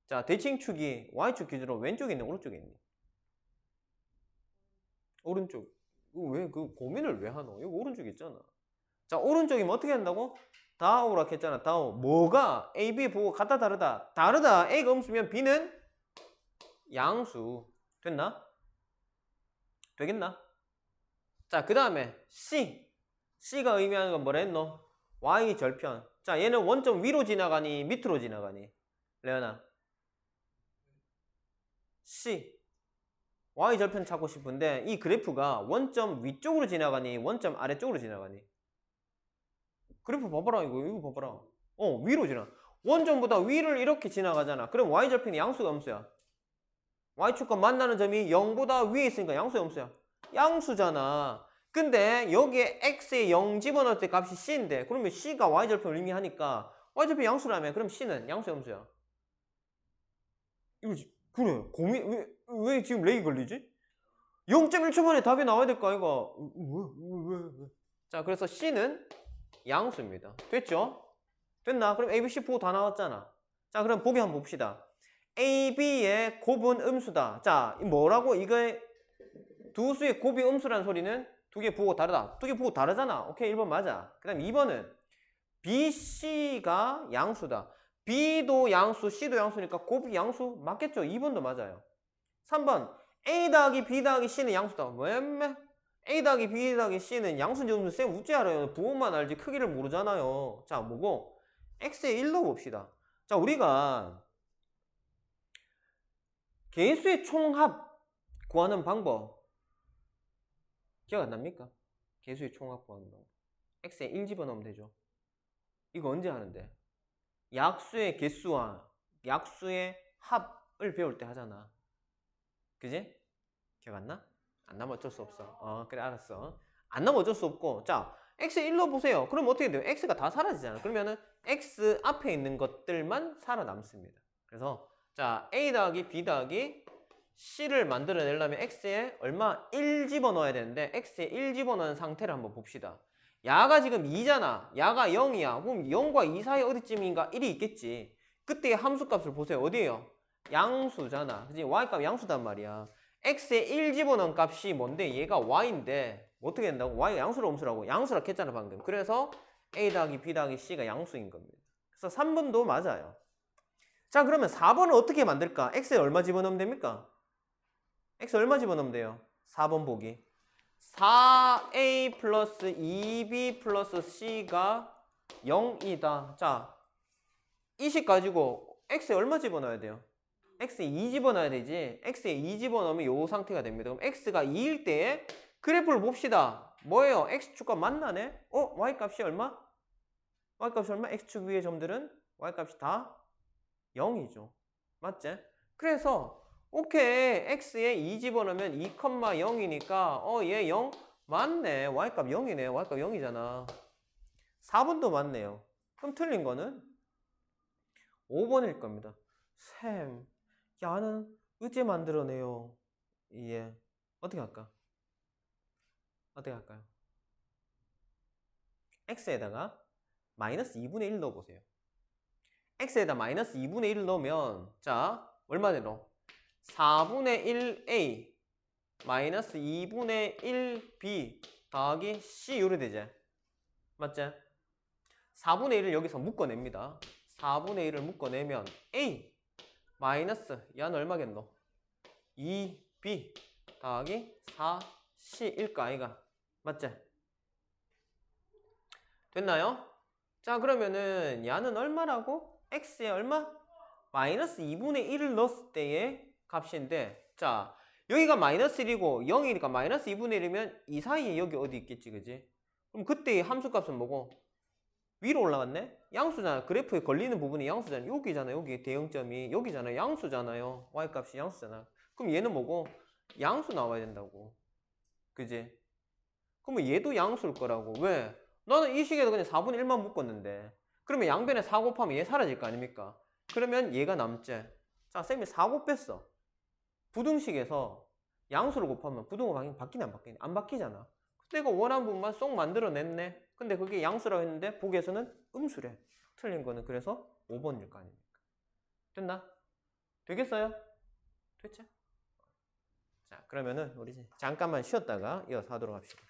Speaker 1: 자, 대칭축이 Y축 기준으로 왼쪽에 있니 오른쪽에 있니? 오른쪽. 왜 그 고민을 왜 하노? 여기 오른쪽에 있잖아. 자, 오른쪽이면 어떻게 한다고? 다오라 했잖아. 다오. 뭐가 A, B 보고 같다 다르다? 다르다. A가 음수면 B는 양수. 됐나? 되겠나? 자, 그 다음에 C. C가 의미하는 건 뭐라 했노? Y 절편. 자, 얘는 원점 위로 지나가니 밑으로 지나가니? 레연아. C. Y 절편 찾고 싶은데 이 그래프가 원점 위쪽으로 지나가니 원점 아래쪽으로 지나가니? 그래프 봐봐라. 이거 봐봐라. 위로 지나. 원점보다 위를 이렇게 지나가잖아. 그럼 Y절편이 양수가 음수야. Y축과 만나는 점이 0보다 위에 있으니까 양수야 음수야? 양수잖아. 근데 여기에 X에 0 집어넣을 때 값이 C인데 그러면 C가 Y절편을 의미하니까 Y절편 양수라며. 그럼 C는 양수야 음수야? 이거지. 그래. 왜 지금 렉이 걸리지? 0.1초 만에 답이 나와야 될 거 아이가? 왜? 자, 그래서 C는 양수입니다. 됐죠? 됐나? 그럼 A, B, C 부호 다 나왔잖아. 자, 그럼 보기 한번 봅시다. A, B의 곱은 음수다. 자, 뭐라고? 이거의 두 수의 곱이 음수라는 소리는 두 개 부호가 다르다. 두 개 부호 다르잖아. 오케이, 1번 맞아. 그 다음 2번은 B, C가 양수다. B도 양수, C도 양수니까 곱이 양수 맞겠죠? 2번도 맞아요. 3번 A 더하기 B 더하기 C는 양수다. 왜? A 더하기 B 더하기 C는 양수인지 음수인지 쌤 우째 알아요. 부호만 알지 크기를 모르잖아요. 자, 뭐고? X에 1 넣어봅시다. 자, 우리가 개수의 총합 구하는 방법 기억 안 납니까? 개수의 총합 구하는 방법. X에 1 집어넣으면 되죠. 이거 언제 하는데? 약수의 개수와 약수의 합을 배울 때 하잖아. 그지? 기억 안 나? 안 나면 어쩔 수 없어. 그래, 알았어. 안 나면 어쩔 수 없고. 자, X에 1 넣어보세요. 그럼 어떻게 돼요? X가 다 사라지잖아. 그러면은 X 앞에 있는 것들만 살아남습니다. 그래서 자, A 더하기 B 더하기 C를 만들어내려면 X에 얼마? 1 집어넣어야 되는데 X에 1 집어넣은 상태를 한번 봅시다. 야가 지금 2잖아. 야가 0이야. 그럼 0과 2 사이 어디쯤인가 1이 있겠지. 그때의 함수값을 보세요. 어디에요? 양수잖아. 그치? Y값 양수단 말이야. X에 1 집어넣은 값이 뭔데? 얘가 Y인데 어떻게 된다고? Y가 양수로 음수라고. 양수라 했잖아 방금. 그래서 A 더하기 B 더하기 C가 양수인 겁니다. 그래서 3번도 맞아요. 자, 그러면 4번은 어떻게 만들까? X에 얼마 집어넣으면 됩니까? X 얼마 집어넣으면 돼요? 4번 보기. 4A 플러스 2B 플러스 C가 0이다. 자, 이 식 가지고 X에 얼마 집어넣어야 돼요? X에 2 집어넣어야 되지. X에 2 집어넣으면 이 상태가 됩니다. 그럼 X가 2일 때에 그래프를 봅시다. 뭐예요? X축과 만나네? Y값이 얼마? Y값이 얼마? X축 위의 점들은 y값이 다 0이죠. 맞지? 그래서 오케이 x에 2 집어넣으면 2, 0이니까 얘 0 맞네. y값 0이네. y값 0이잖아. 4번도 맞네요. 그럼 틀린 거는 5번일 겁니다. 쌤, 야는 어째 만들어내요. 예. 어떻게 할까? 어떻게 할까요? x에다가 마이너스 2분의 1 넣어보세요. x에다 마이너스 2분의 1을 넣으면 자 얼마 되노? 4분의 1a 마이너스 2분의 1b 더하기 c 요리 되지? 맞지? 4분의 1을 여기서 묶어냅니다. 4분의 1을 묶어내면 a 마이너스 야는 얼마겠노? 2b 더하기 4c일까 아이가? 맞지? 됐나요? 자 그러면은 야는 얼마라고? x에 얼마? 마이너스 2분의 1을 넣었을 때의 값인데 자 여기가 마이너스 1이고 0이니까 마이너스 2분의 1이면 이 사이에 여기 어디 있겠지 그지? 그럼 그때의 함수값은 뭐고? 위로 올라갔네? 양수잖아. 그래프에 걸리는 부분이 양수잖아. 여기잖아. 여기 대응점이 여기잖아. 양수잖아요. y값이 양수잖아. 그럼 얘는 뭐고? 양수 나와야 된다고. 그지? 그러면 얘도 양수일 거라고. 왜? 나는 이 식에도 그냥 4분의 1만 묶었는데 그러면 양변에 4 곱하면 얘 사라질 거 아닙니까? 그러면 얘가 남지. 자, 쌤이 4 곱 뺐어. 부등식에서 양수를 곱하면 부등호 방향 바뀌네 안 바뀌네? 안 바뀌잖아. 내가 원하는 부분만 쏙 만들어냈네. 근데 그게 양수라고 했는데 보기에서는 음수래. 틀린 거는 그래서 5번일 거 아닙니까? 됐나? 되겠어요? 됐지? 자, 그러면은 우리 잠깐만 쉬었다가 이어서 하도록 합시다.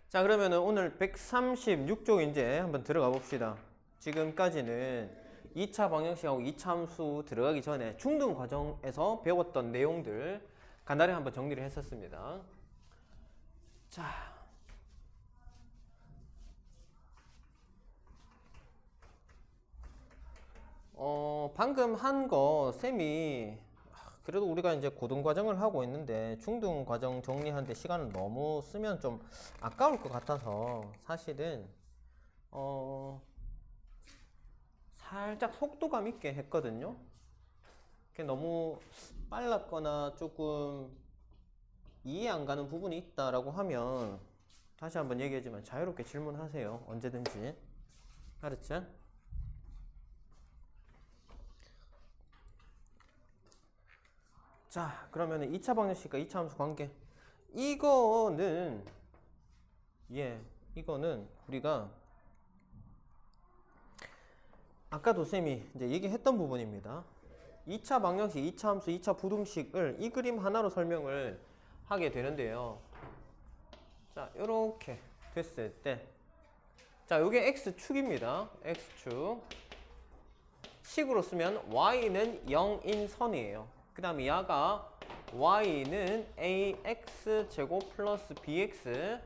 Speaker 1: 자, 그러면은 오늘 136쪽 이제 한번 들어가 봅시다. 지금까지는 2차 방정식하고 2차 함수 들어가기 전에 중등 과정에서 배웠던 내용들 간단히 한번 정리를 했었습니다. 자, 방금 한 거 쌤이 그래도 우리가 이제 고등 과정을 하고 있는데 중등 과정 정리하는데 시간을 너무 쓰면 좀 아까울 것 같아서 사실은 살짝 속도감 있게 했거든요. 그게 너무 빨랐거나 조금 이해 안 가는 부분이 있다라고 하면 다시 한번 얘기하지만 자유롭게 질문하세요. 언제든지. 알았지? 자, 그러면 2차 방정식과 2차 함수 관계. 이거는 이거는 우리가 아까도 쌤이 이제 얘기했던 부분입니다. 2차 방정식, 2차 함수, 2차 부등식을 이 그림 하나로 설명을 하게 되는데요. 자, 요렇게 됐을 때 자, 요게 x축입니다. x축. 식으로 쓰면 y는 0인 선이에요. 그 다음에 야가 y는 ax제곱 플러스 bx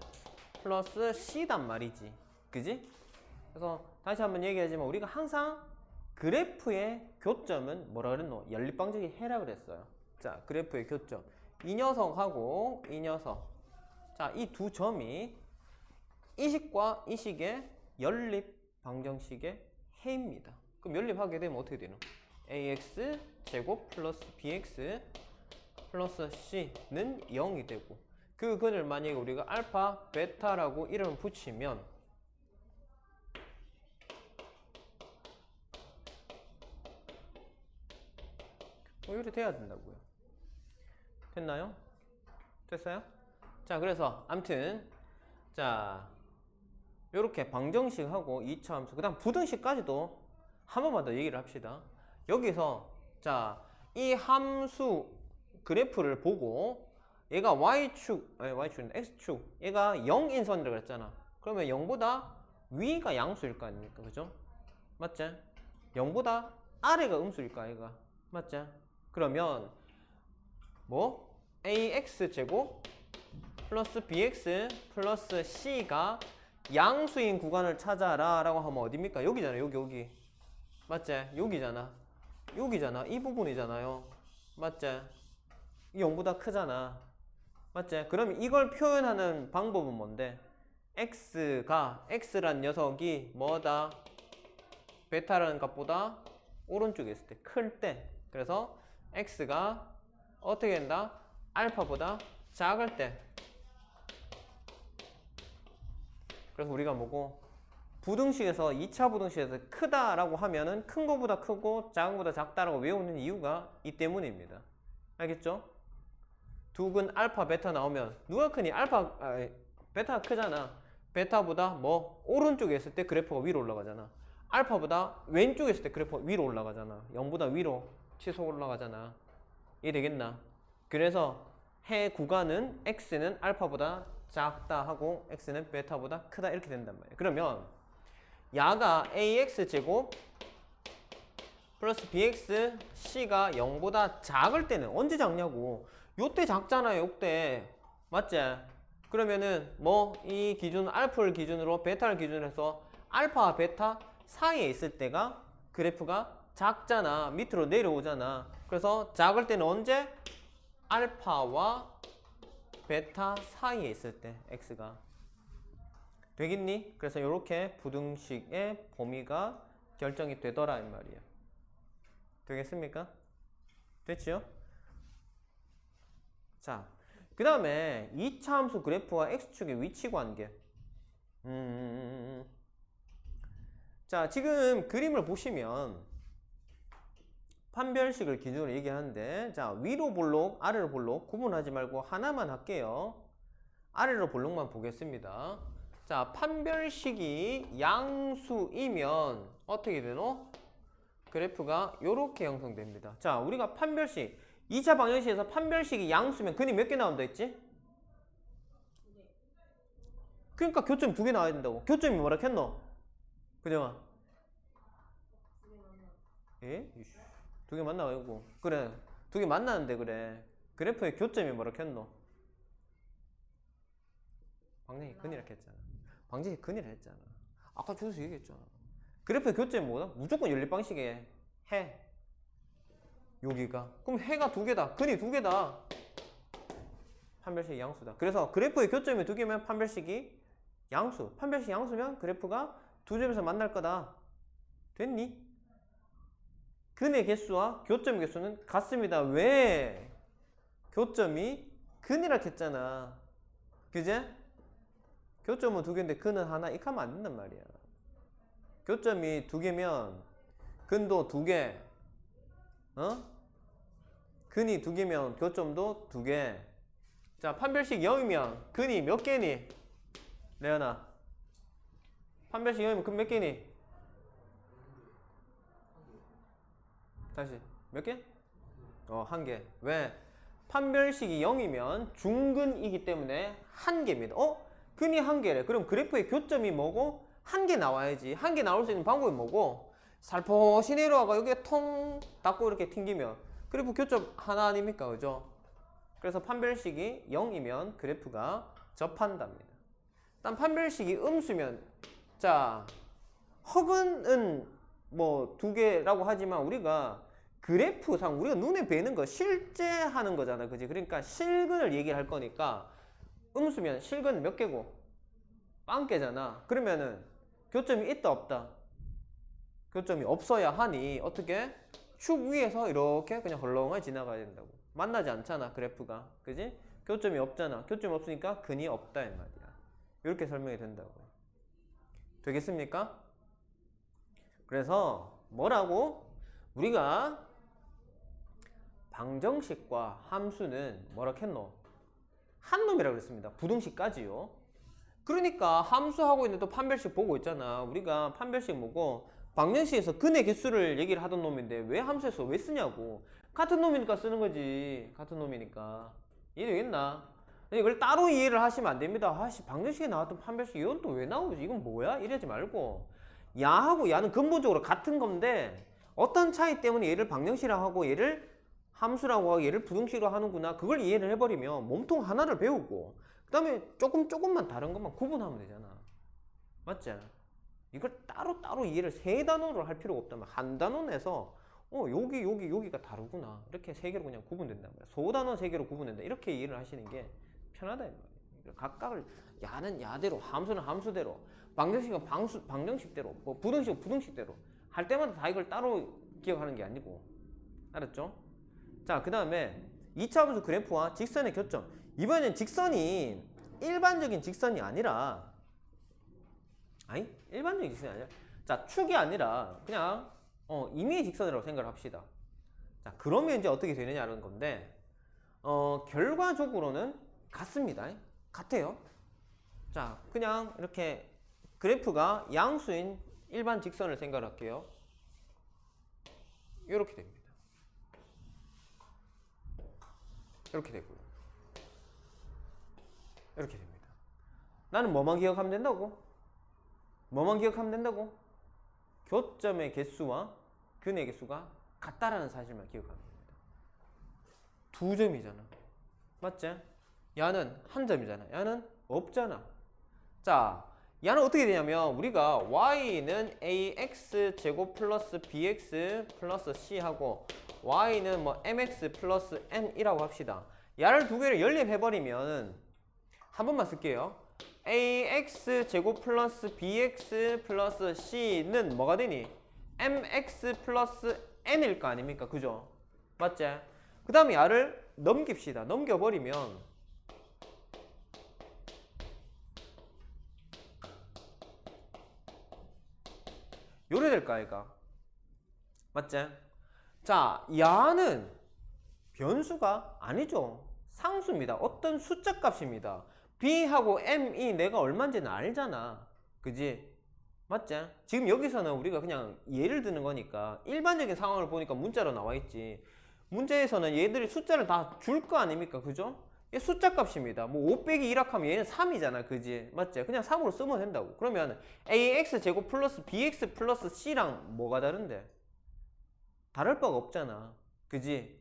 Speaker 1: 플러스 c단 말이지. 그지? 그래서 다시 한번 얘기하지만 우리가 항상 그래프의 교점은 뭐라 그랬노? 연립방정식 해라 그랬어요. 자, 그래프의 교점. 이 녀석하고 이 녀석. 자, 이 두 점이 이 식과 이 식의 연립방정식의 해입니다. 그럼 연립하게 되면 어떻게 되노? ax 제곱 플러스 bx 플러스 c는 0이 되고 그 근을 만약에 우리가 알파, 베타라고 이름을 붙이면 이렇게 돼야 된다고요. 됐나요? 됐어요? 자, 그래서 암튼 자 요렇게 방정식하고 2차 함수 그 다음 부등식까지도 한 번만 더 얘기를 합시다. 여기서 자 이 함수 그래프를 보고 얘가 y축 아니 y축은 x축 얘가 0인선이라고 그랬잖아. 그러면 0보다 위가 양수일 거 아닙니까? 그죠? 맞지? 0보다 아래가 음수일 거 아이가? 맞지? 그러면 뭐 ax제곱 플러스 bx 플러스 c가 양수인 구간을 찾아라 라고 하면 어디입니까? 여기잖아. 여기 맞지? 여기잖아. 이 부분이잖아요. 맞지? 이 0보다 크잖아. 맞지? 그러면 이걸 표현하는 방법은 뭔데? x란 녀석이 뭐다? 베타라는 값보다 오른쪽에 있을 때, 클 때. 그래서 x가 어떻게 된다? 알파보다 작을 때. 그래서 우리가 뭐고? 부등식에서 2차 부등식에서 크다라고 하면은 큰 거보다 크고 작은 거보다 작다라고 외우는 이유가 이 때문입니다. 알겠죠? 두근 알파 베타 나오면 누가 크니? 베타가 크잖아. 베타보다 뭐 오른쪽에 있을 때 그래프가 위로 올라가잖아. 알파보다 왼쪽에 있을 때 그래프가 위로 올라가잖아. 0보다 위로 치솟 올라가잖아. 이해되겠나? 그래서 해 구간은 x는 알파보다 작다 하고 x는 베타보다 크다 이렇게 된단 말이야. 그러면 야가 ax제곱 플러스 bx c가 0보다 작을 때는 언제 작냐고. 요때 작잖아요. 요때 맞지? 그러면은 뭐 이 기준 알파를 기준으로 베타를 기준으로 해서 알파와 베타 사이에 있을 때가 그래프가 작잖아. 밑으로 내려오잖아. 그래서 작을 때는 언제? 알파와 베타 사이에 있을 때 x가 되겠니? 그래서 이렇게 부등식의 범위가 결정이 되더라 이 말이야. 되겠습니까? 됐지요? 자, 그 다음에 2차 함수 그래프와 x축의 위치 관계. 자, 지금 그림을 보시면 판별식을 기준으로 얘기하는데, 자, 위로 볼록, 아래로 볼록 구분하지 말고 하나만 할게요. 아래로 볼록만 보겠습니다. 자, 판별식이 양수이면 어떻게 되노? 그래프가 이렇게 형성됩니다. 자, 우리가 판별식 2차 방정식에서 판별식이 양수면 근이 몇 개 나온다 했지? 그러니까 교점이 2개 나와야 된다고. 교점이 뭐라 했노? 그정아? 예? 2개 만나가지고. 그래, 2개 만나는데 그래. 그래프의 교점이 뭐라 했노? 방정식 근이라 했잖아. 방정식 근이라 했잖아. 아까 주소서 얘기했잖아. 그래프의 교점이 뭐다? 무조건 연립방식에 해. 여기가. 그럼 해가 2개다. 근이 2개다. 판별식이 양수다. 그래서 그래프의 교점이 2개면 판별식이 양수. 판별식 양수면 그래프가 2점에서 만날 거다. 됐니? 근의 개수와 교점의 개수는 같습니다. 왜? 교점이 근이라 했잖아. 그제? 교점은 2개인데 근은 하나. 이렇게 하면 안 된단 말이야. 교점이 2개면 근도 2개. 근이 2개면 교점도 2개. 자, 판별식 0이면 근이 몇 개니? 레연아. 판별식 0이면 근 몇 개니? 다시. 몇 개? 1개. 왜? 판별식이 0이면 중근이기 때문에 1개입니다. 근이 1개래. 그럼 그래프의 교점이 뭐고? 1개 나와야지. 1개 나올 수 있는 방법이 뭐고? 살포시 내려와가 여기에 통 닫고 이렇게 튕기면 그래프 교점 하나 아닙니까? 그죠? 그래서 판별식이 0이면 그래프가 접한답니다. 일단 판별식이 음수면, 자, 허근은 뭐 2개라고 하지만 우리가 그래프상 우리가 눈에 뵈는 거 실제 하는 거잖아. 그지? 그러니까 실근을 얘기를 할 거니까 음수면 실근 몇 개고? 빵개잖아. 그러면은 교점이 있다 없다? 교점이 없어야 하니 어떻게? 축 위에서 이렇게 그냥 헐렁하게 지나가야 된다고. 만나지 않잖아 그래프가. 그지? 교점이 없잖아. 교점이 없으니까 근이 없다 이 말이야. 이렇게 설명이 된다고. 되겠습니까? 그래서 뭐라고? 우리가 방정식과 함수는 뭐라 했노? 한 놈이라고 그랬습니다. 부등식까지요. 그러니까 함수하고 있는 또 판별식 보고 있잖아. 우리가 판별식 뭐고 방정식에서 근의 개수를 얘기를 하던 놈인데 왜 함수에서 왜 쓰냐고. 같은 놈이니까 쓰는 거지. 같은 놈이니까. 이해되겠나? 이걸 따로 이해를 하시면 안 됩니다. 방정식에 나왔던 판별식 이건 또 왜 나오지? 이건 뭐야? 이러지 말고 야하고 야는 근본적으로 같은 건데 어떤 차이 때문에 얘를 방정식이라고 하고 얘를 함수라고 하고 얘를 부등식으로 하는구나. 그걸 이해를 해버리면 몸통 하나를 배우고 그 다음에 조금만 다른 것만 구분하면 되잖아. 맞지? 이걸 따로 이해를 세 단어로 할 필요가 없다면 한 단어 내서 여기가 다르구나. 이렇게 세 개로 그냥 구분된단 말이야. 소단어 세 개로 구분된다. 이렇게 이해를 하시는 게 편하다 이 말이야. 각각을 야는 야대로, 함수는 함수대로, 방정식은 방정식대로, 뭐 부등식은 부등식대로 할 때마다 다 이걸 따로 기억하는 게 아니고. 알았죠? 자, 그 다음에 2차 함수 그래프와 직선의 교점. 이번엔 직선이 일반적인 직선이 아니라, 일반적인 직선이 아니라, 자, 축이 아니라 그냥 임의의 직선이라고 생각을 합시다. 자, 그러면 이제 어떻게 되느냐는 건데, 결과적으로는 같습니다. 같아요. 자, 그냥 이렇게 그래프가 양수인 일반 직선을 생각할게요. 이렇게 됩니다. 이렇게 되고요. 이렇게 됩니다. 나는 뭐만 기억하면 된다고? 뭐만 기억하면 된다고? 교점의 개수와 균의 개수가 같다라는 사실만 기억하면 됩니다. 두 점이잖아. 맞지? 야는 한 점이잖아. 야는 없잖아. 자, 야는 어떻게 되냐면 우리가 y는 ax 제곱 플러스 bx 플러스 c 하고 y는 뭐 mx 플러스 n이라고 합시다. 야를 두 개를 연립해버리면 한 번만 쓸게요. ax 제곱 플러스 bx 플러스 c는 뭐가 되니? mx 플러스 n일 거 아닙니까? 그죠? 맞지? 그 다음에 야를 넘깁시다. 넘겨버리면 요래 될까 아이가? 맞지? 자, 야는 변수가 아니죠. 상수입니다. 어떤 숫자 값입니다. b하고 m이 내가 얼마인지는 알잖아. 그지? 맞지? 지금 여기서는 우리가 그냥 예를 드는 거니까 일반적인 상황을 보니까 문자로 나와 있지. 문제에서는 얘들이 숫자를 다 줄 거 아닙니까? 그죠? 얘 숫자 값입니다. 뭐 5 빼기 1 하면 얘는 3이잖아. 그지? 맞지? 그냥 3으로 쓰면 된다고. 그러면 ax 제곱 플러스 bx 플러스 c랑 뭐가 다른데? 다를 바가 없잖아. 그지?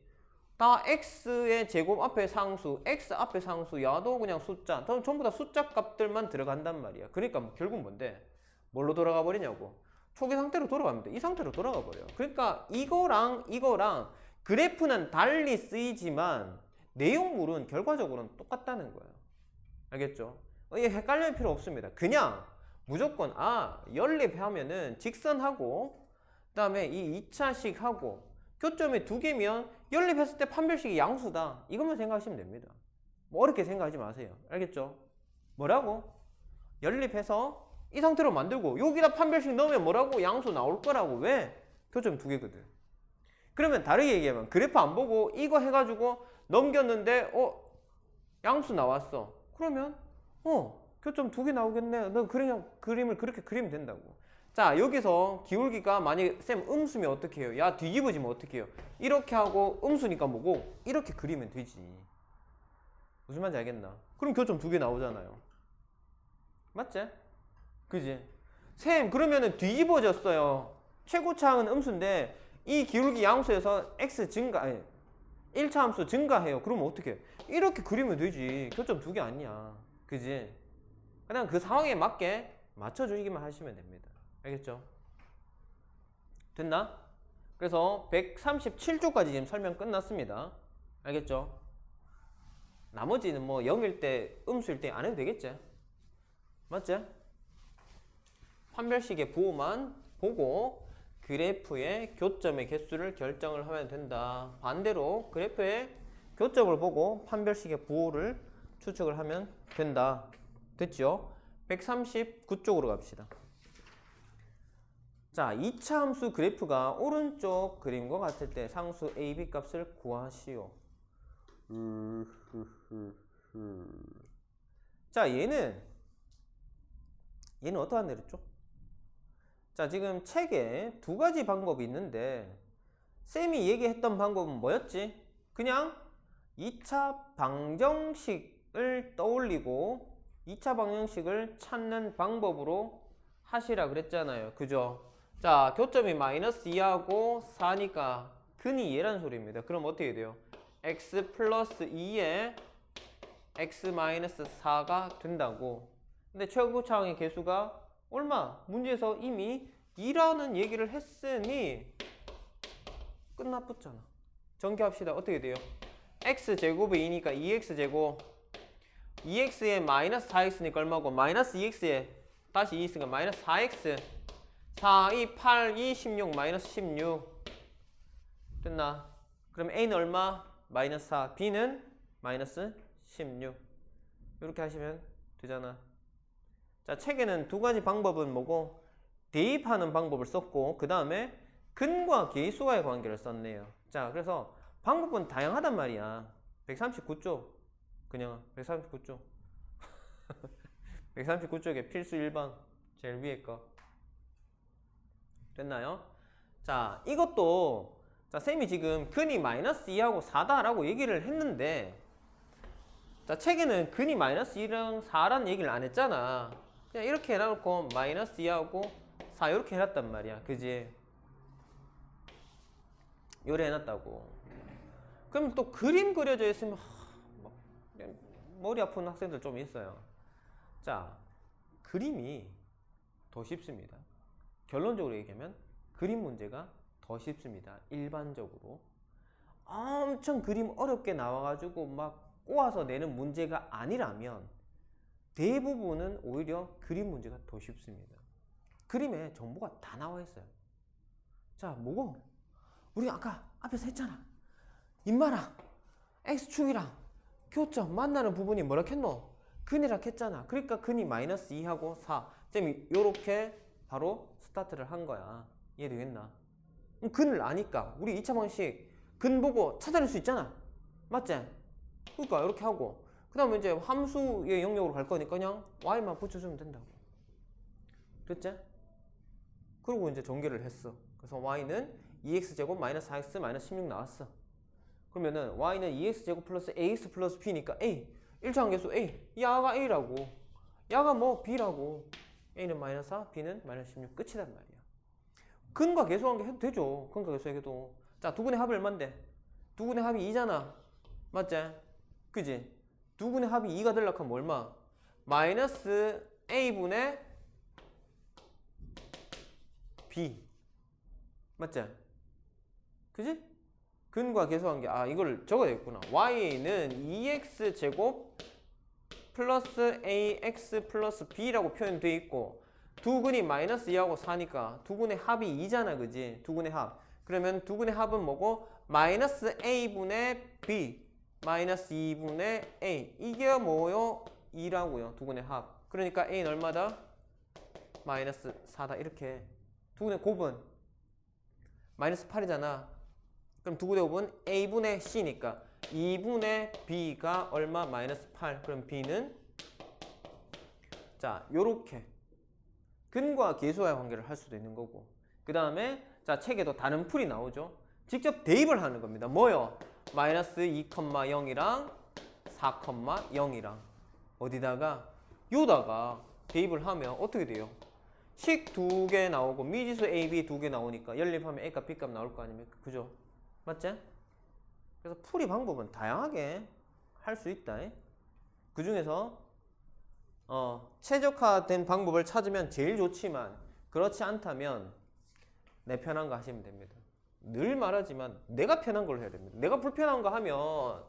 Speaker 1: 다 x의 제곱 앞에 상수, x 앞에 상수, 야도 그냥 숫자. 전부 다 숫자 값들만 들어간단 말이야. 그러니까 뭐 결국 뭔데? 뭘로 돌아가 버리냐고? 초기 상태로 돌아가면 돼. 이 상태로 돌아가 버려. 그러니까 이거랑 그래프는 달리 쓰이지만 내용물은 결과적으로는 똑같다는 거예요. 알겠죠? 이게 헷갈릴 필요 없습니다. 그냥 무조건 연립하면은 직선하고 그다음에 이 2차식 하고 교점이 두 개면 연립했을 때 판별식이 양수다. 이것만 생각하시면 됩니다. 뭐 어렵게 생각하지 마세요. 알겠죠? 뭐라고? 연립해서 이 상태로 만들고 여기다 판별식 넣으면 뭐라고? 양수 나올 거라고. 왜? 교점이 두 개거든. 그러면 다르게 얘기하면 그래프 안 보고 이거 해가지고 넘겼는데 양수 나왔어. 그러면 교점 두 개 나오겠네. 너 그냥 그림을 그렇게 그리면 된다고. 자, 여기서 기울기가 만약에 쌤 음수면 어떻게 해요? 야, 뒤집어지면 어떻게 해요? 이렇게 하고 음수니까 뭐고? 이렇게 그리면 되지. 무슨 말인지 알겠나? 그럼 교점 두 개 나오잖아요. 맞지? 그지? 쌤, 그러면은 뒤집어졌어요. 최고차항은 음수인데 이 기울기 양수에서 x 증가, 1차 함수 증가해요. 그러면 어떻게 해? 이렇게 그리면 되지. 교점 두 개 아니야. 그지? 그냥 그 상황에 맞게 맞춰주기만 하시면 됩니다. 알겠죠? 됐나? 그래서 137조까지 지금 설명 끝났습니다. 알겠죠? 나머지는 뭐 0일 때, 음수일 때 안 해도 되겠지? 맞지? 판별식의 부호만 보고 그래프의 교점의 개수를 결정을 하면 된다. 반대로 그래프의 교점을 보고 판별식의 부호를 추측을 하면 된다. 됐죠? 139쪽으로 갑시다. 자, 2차 함수 그래프가 오른쪽 그림과 같을 때 상수 a, b 값을 구하시오. 자, 얘는 어떠한 내렸죠? 자, 지금 책에 두 가지 방법이 있는데 쌤이 얘기했던 방법은 뭐였지? 그냥 2차 방정식을 떠올리고 2차 방정식을 찾는 방법으로 하시라 그랬잖아요. 그죠? 자, 교점이 마이너스 2하고 4니까 근이 얘란 소리입니다. 그럼 어떻게 돼요? x 플러스 2에 x 마이너스 4가 된다고. 근데 최고차항의 개수가 얼마? 문제에서 이미 2라는 얘기를 했으니 끝나붙잖아. 전개합시다. 어떻게 돼요? x제곱이 2니까 2x제곱 2x에 마이너스 4x니까 얼마고? 마이너스 2x에 다시 2 있으니까 마이너스 4x 4, 2, 8, 2, 16 마이너스 16 됐나? 그럼 a는 얼마? 마이너스 4 b는 마이너스 16 이렇게 하시면 되잖아. 자, 책에는 두 가지 방법은 뭐고? 대입하는 방법을 썼고 그 다음에 근과 계수와의 관계를 썼네요. 자, 그래서 방법은 다양하단 말이야. 139쪽 그냥 139쪽 139쪽에 필수 1번 제일 위에 거 됐나요? 자, 이것도 자, 쌤이 지금 근이 마이너스 2하고 4다라고 얘기를 했는데 자, 책에는 근이 마이너스 2랑 4라는 얘기를 안 했잖아. 그냥 이렇게 해놓고 마이너스 2하고 4 이렇게 해놨단 말이야. 그지? 요래 해놨다고. 그럼 또 그림 그려져 있으면 머리 아픈 학생들 좀 있어요. 자, 그림이 더 쉽습니다. 결론적으로 얘기하면 그림 문제가 더 쉽습니다. 일반적으로 엄청 그림 어렵게 나와가지고 막 꼬아서 내는 문제가 아니라면 대부분은 오히려 그림 문제가 더 쉽습니다. 그림에 정보가 다 나와 있어요. 자, 뭐고? 우리 아까 앞에서 했잖아. 인마랑 x축이랑 교점 만나는 부분이 뭐라 했노? 근이라 했잖아. 그러니까 근이 마이너스 2하고 4. 쌤이 요렇게 바로 스타트를 한 거야. 이해되겠나? 근을 아니까 우리 2차 방식 근 보고 찾아낼 수 있잖아. 맞지? 그러니까 이렇게 하고 그 다음에 이제 함수의 영역으로 갈 거니까 그냥 y만 붙여주면 된다고. 됐지? 그리고 이제 전개를 했어. 그래서 y는 2x제곱 마이너스 4x 마이너스 16 나왔어. 그러면은 y는 2x제곱 플러스 ax 플러스 b니까 a 1차 함계수 a 야가 a라고 야가 뭐 b라고 a는 마이너스 4 b는 마이너스 16 끝이란 말이야. 근과 계수관계 해도 되죠. 근과 계수해도 자, 두 근의 합이 얼만데? 두 근의 합이 2잖아. 맞지? 그지? 두 근의 합이 2가 되려고 하면 얼마? 마이너스 a분의 b 맞지? 그지? 근과 계수관계 이걸 적어야 되겠구나. y는 2x제곱 플러스 ax 플러스 b라고 표현되어 있고 두 근이 마이너스 2하고 4니까 두 근의 합이 2잖아. 그지? 두 근의 합. 그러면 두 근의 합은 뭐고? 마이너스 a분의 b 마이너스 2분의 a 이게 뭐요? 2라고요. 두 근의 합. 그러니까 a는 얼마다? 마이너스 4다. 이렇게 두 근의 곱은 마이너스 8이잖아. 그럼 두 근의 곱은 a분의 c니까 2분의 b가 얼마? 마이너스 8. 그럼 b는 자, 요렇게 근과 계수와의 관계를 할 수도 있는 거고 그 다음에 자, 책에도 다른 풀이 나오죠. 직접 대입을 하는 겁니다. 뭐요? 마이너스 2,0이랑 4,0이랑 어디다가 요다가 대입을 하면 어떻게 돼요? 식 두 개 나오고 미지수 a, b 두 개 나오니까 연립하면 a값, b값 나올 거 아닙니까? 그죠? 맞지? 그래서 풀이 방법은 다양하게 할 수 있다. 그 중에서 최적화된 방법을 찾으면 제일 좋지만 그렇지 않다면 내 편한 거 하시면 됩니다. 늘 말하지만 내가 편한 걸 해야 됩니다. 내가 불편한 거 하면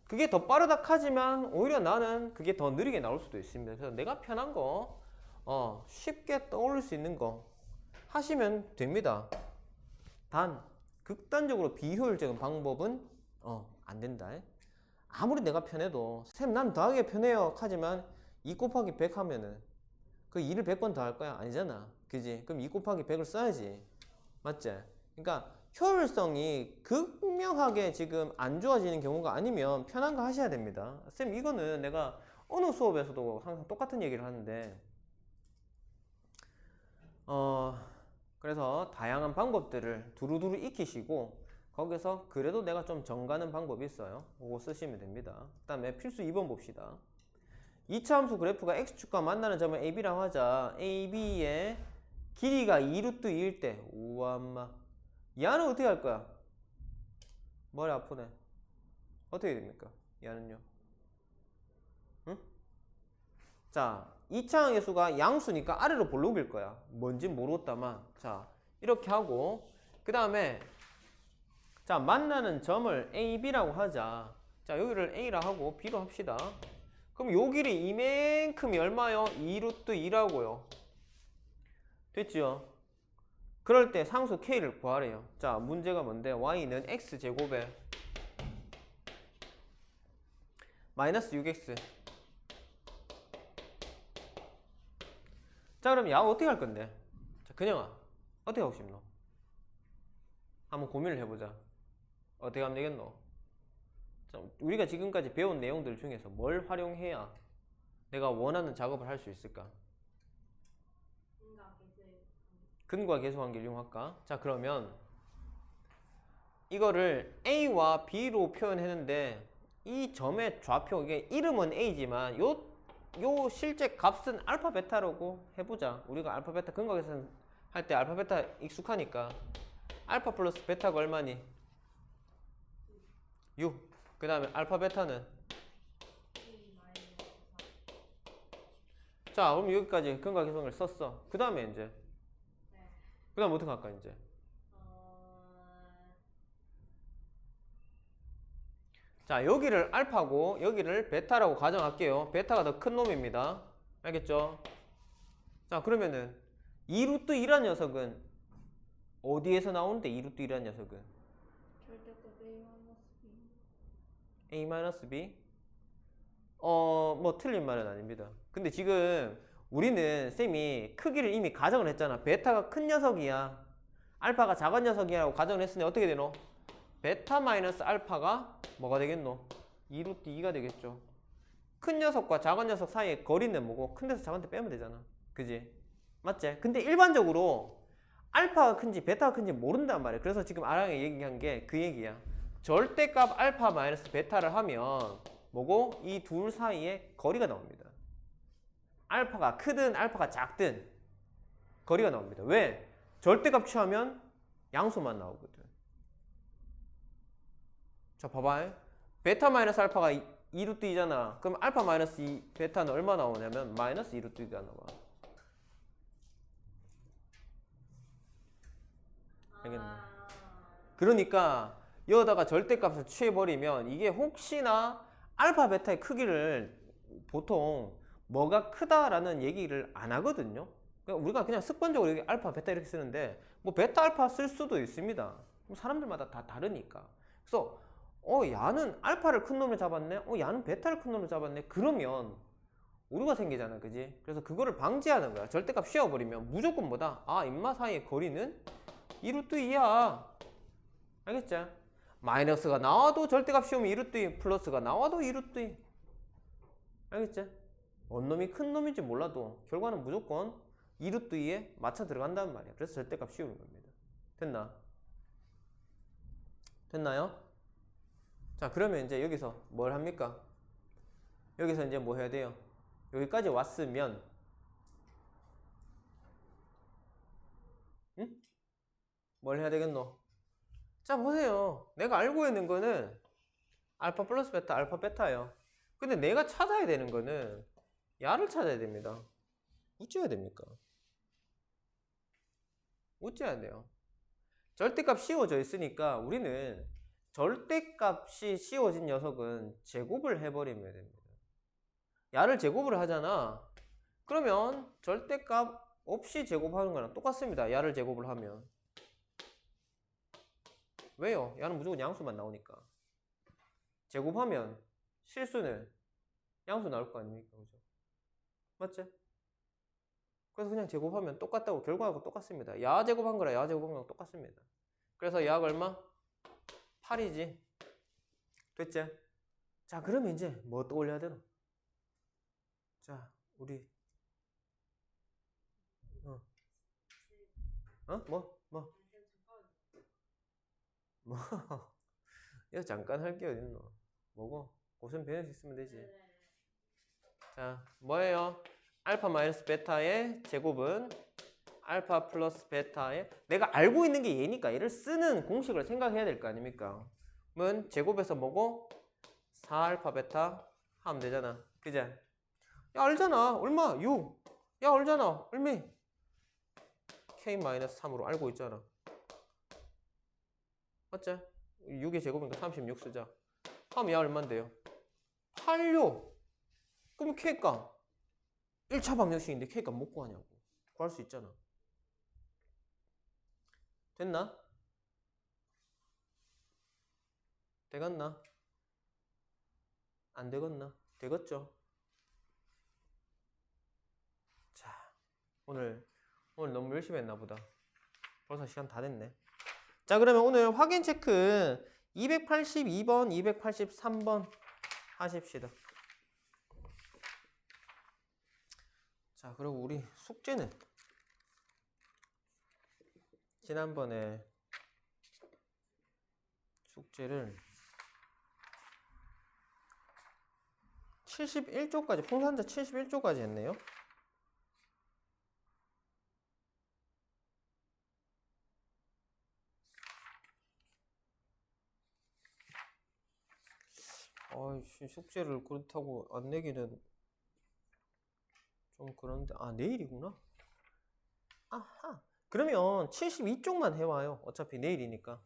Speaker 1: 그게 더 빠르다 하지만 오히려 나는 그게 더 느리게 나올 수도 있습니다. 그래서 내가 편한 거 쉽게 떠올릴 수 있는 거 하시면 됩니다. 단 극단적으로 비효율적인 방법은 안 된다. 아무리 내가 편해도 쌤 난 더하기 편해요 하지만 2 곱하기 100 하면은 그 2를 100번 더 할 거야? 아니잖아. 그지? 그럼 2 곱하기 100을 써야지. 맞지? 그러니까 효율성이 극명하게 지금 안 좋아지는 경우가 아니면 편한 거 하셔야 됩니다. 쌤 이거는 내가 어느 수업에서도 항상 똑같은 얘기를 하는데 그래서 다양한 방법들을 두루두루 익히시고 거기서 그래도 내가 좀 정가는 방법이 있어요. 그거 쓰시면 됩니다. 그 다음에 필수 2번 봅시다. 2차 함수 그래프가 x축과 만나는 점을 ab라고 하자. ab의 길이가 2루트 2일 때 우와 엄마 얘는 어떻게 할 거야? 머리 아프네. 어떻게 됩니까? 얘는요? 응? 자, 2차 함수가 양수니까 아래로 볼록일 거야. 뭔지 모르겠다만 자, 이렇게 하고 그 다음에 자, 만나는 점을 a, b라고 하자. 자, 여기를 a라 하고 b로 합시다. 그럼 요 길이 이만큼이 얼마요? 2루트 2라고요. 됐죠? 그럴 때 상수 K를 구하래요. 자, 문제가 뭔데? Y는 X제곱에 마이너스 6X. 자, 그럼 야 어떻게 할 건데? 자, 근영아, 어떻게 하고 싶노? 한번 고민을 해보자. 어떻게 하면 되겠노? 자, 우리가 지금까지 배운 내용들 중에서 뭘 활용해야 내가 원하는 작업을 할 수 있을까? 근과 계수관계를 이용할까? 자, 그러면 이거를 A와 B로 표현했는데 이 점의 좌표, 이게 이름은 A지만 요 실제 값은 알파 베타라고 해보자. 우리가 알파 베타 근과 계산 할 때 알파 베타 익숙하니까 알파 플러스 베타가 얼마니? 6. 그 다음에 알파 베타는? 자, 그럼 여기까지 근과 계산을 썼어. 그 다음에 이제 그 다음 어떻게 할까 이제? 자, 여기를 알파고 여기를 베타라고 가정할게요. 베타가 더 큰 놈입니다. 알겠죠? 자, 그러면은 2루트 2란 녀석은 어디에서 나오는데 2루트 2란 녀석은?
Speaker 2: 절대값 A-B.
Speaker 1: A-B? 뭐 틀린 말은 아닙니다. 근데 지금 우리는 쌤이 크기를 이미 가정을 했잖아. 베타가 큰 녀석이야, 알파가 작은 녀석이라고 가정을 했으니 어떻게 되노? 베타 마이너스 알파가 뭐가 되겠노? 2루트 2가 되겠죠. 큰 녀석과 작은 녀석 사이의 거리는 뭐고 큰 데서 작은 데 빼면 되잖아. 그지? 맞지? 근데 일반적으로 알파가 큰지 베타가 큰지 모른단 말이야. 그래서 지금 아랑이 얘기한 게 그 얘기야. 절대값 알파 마이너스 베타를 하면 뭐고? 이 둘 사이에 거리가 나옵니다. 알파가 크든 알파가 작든 거리가 나옵니다. 왜? 절대값 취하면 양수만 나오거든. 자, 봐봐. 베타 마이너스 알파가 2루트 2잖아. 그럼 알파 마이너스 2 베타는 얼마 나오냐면 마이너스 2루트 2가 나와. 알겠네. 그러니까 여기다가 절대값을 취해버리면 이게 혹시나 알파 베타의 크기를 보통 뭐가 크다라는 얘기를 안 하거든요. 그러니까 우리가 그냥 습관적으로 여기 알파 베타 이렇게 쓰는데 뭐 베타 알파 쓸 수도 있습니다. 사람들마다 다 다르니까. 그래서 야는 알파를 큰 놈을 잡았네, 야는 베타를 큰 놈을 잡았네, 그러면 오류가 생기잖아. 그지? 그래서 그거를 방지하는 거야. 절대값 씌워버리면 무조건 뭐다? 인마 사이의 거리는 2루트 2야. 알겠지? 마이너스가 나와도 절대값 씌우면 2루트 2, 플러스가 나와도 2루트 2. 알겠지? 어느 놈이 큰 놈인지 몰라도 결과는 무조건 2루트 2에 맞춰 들어간다는 말이야. 그래서 절대값 씌우는 겁니다. 됐나? 됐나요? 자, 그러면 이제 여기서 뭘 합니까? 여기서 이제 뭐 해야 돼요? 여기까지 왔으면 응? 뭘 해야 되겠노? 자, 보세요. 내가 알고 있는 거는 알파 플러스 베타, 알파 베타예요. 근데 내가 찾아야 되는 거는 야를 찾아야 됩니다. 어찌해야 됩니까? 어찌해야 돼요? 절대값 씌워져 있으니까 우리는 절대값이 씌워진 녀석은 제곱을 해버리면 됩니다. 야를 제곱을 하잖아. 그러면 절대값 없이 제곱하는 거랑 똑같습니다. 야를 제곱을 하면. 왜요? 야는 무조건 양수만 나오니까. 제곱하면 실수는 양수 나올 거 아닙니까? 그죠? 맞지? 그래서 그냥 제곱하면 똑같다고, 결과하고 똑같습니다. 야 제곱한 거랑 야 제곱한 거랑 똑같습니다. 그래서 야가 얼마? 8이지. 됐지? 자, 그러면 이제 뭐 떠올려야 되노? 자, 우리 뭐? 이거 잠깐 할 게 어딨노? 뭐고? 고생 배울 수 있으면 되지. 자, 뭐예요? 알파 마이너스 베타의 제곱은 알파 플러스 베타의, 내가 알고 있는 게 얘니까 얘를 쓰는 공식을 생각해야 될 거 아닙니까? 그러면 제곱에서 뭐고? 4알파 베타 하면 되잖아. 그제? 야, 알잖아. 얼마? 6. 야, 알잖아. 얼마? K-3으로 알고 있잖아. 맞지? 6의 제곱이니까 36 쓰자. 하면 야 얼만데요? 86. 그럼 K값 1차 방정식인데 K값 못 구하냐고. 구할 수 있잖아. 됐나? 되겠나? 안 되겠나? 되겠죠? 자, 오늘 너무 열심히 했나 보다. 벌써 시간 다 됐네. 자, 그러면 오늘 확인 체크 282번, 283번 하십시다. 자, 그리고 우리 숙제는 지난번에 숙제를 71조까지, 풍산자 71조까지 했네요. 아이씨, 숙제를 그렇다고 안 내기는 좀 그런데, 아, 내일이구나. 아하. 그러면 72쪽만 해와요. 어차피 내일이니까.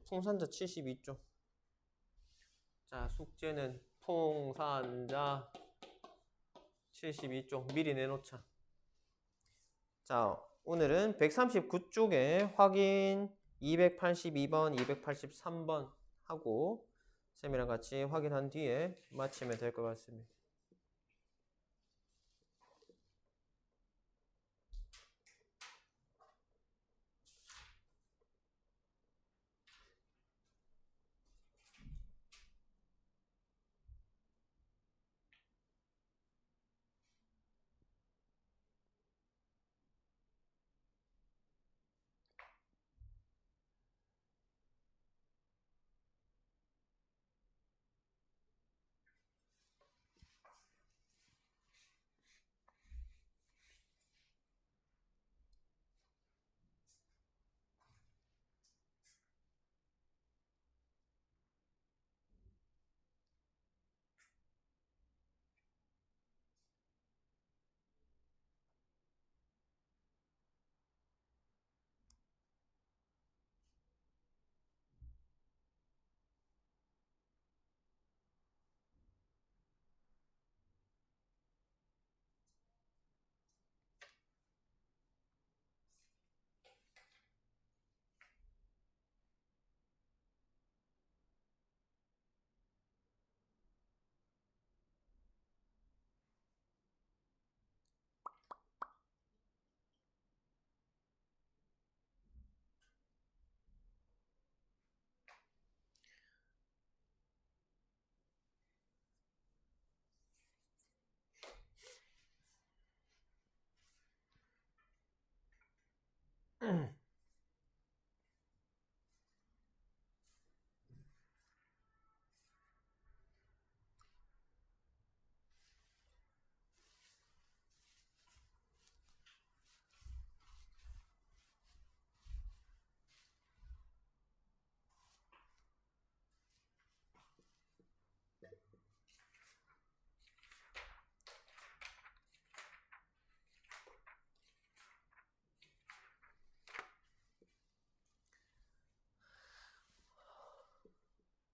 Speaker 1: 풍산자 72쪽. 자, 숙제는 풍산자 72쪽 미리 내놓자. 자, 오늘은 139쪽에 확인 282번, 283번 하고 쌤이랑 같이 확인한 뒤에 마치면 될 것 같습니다.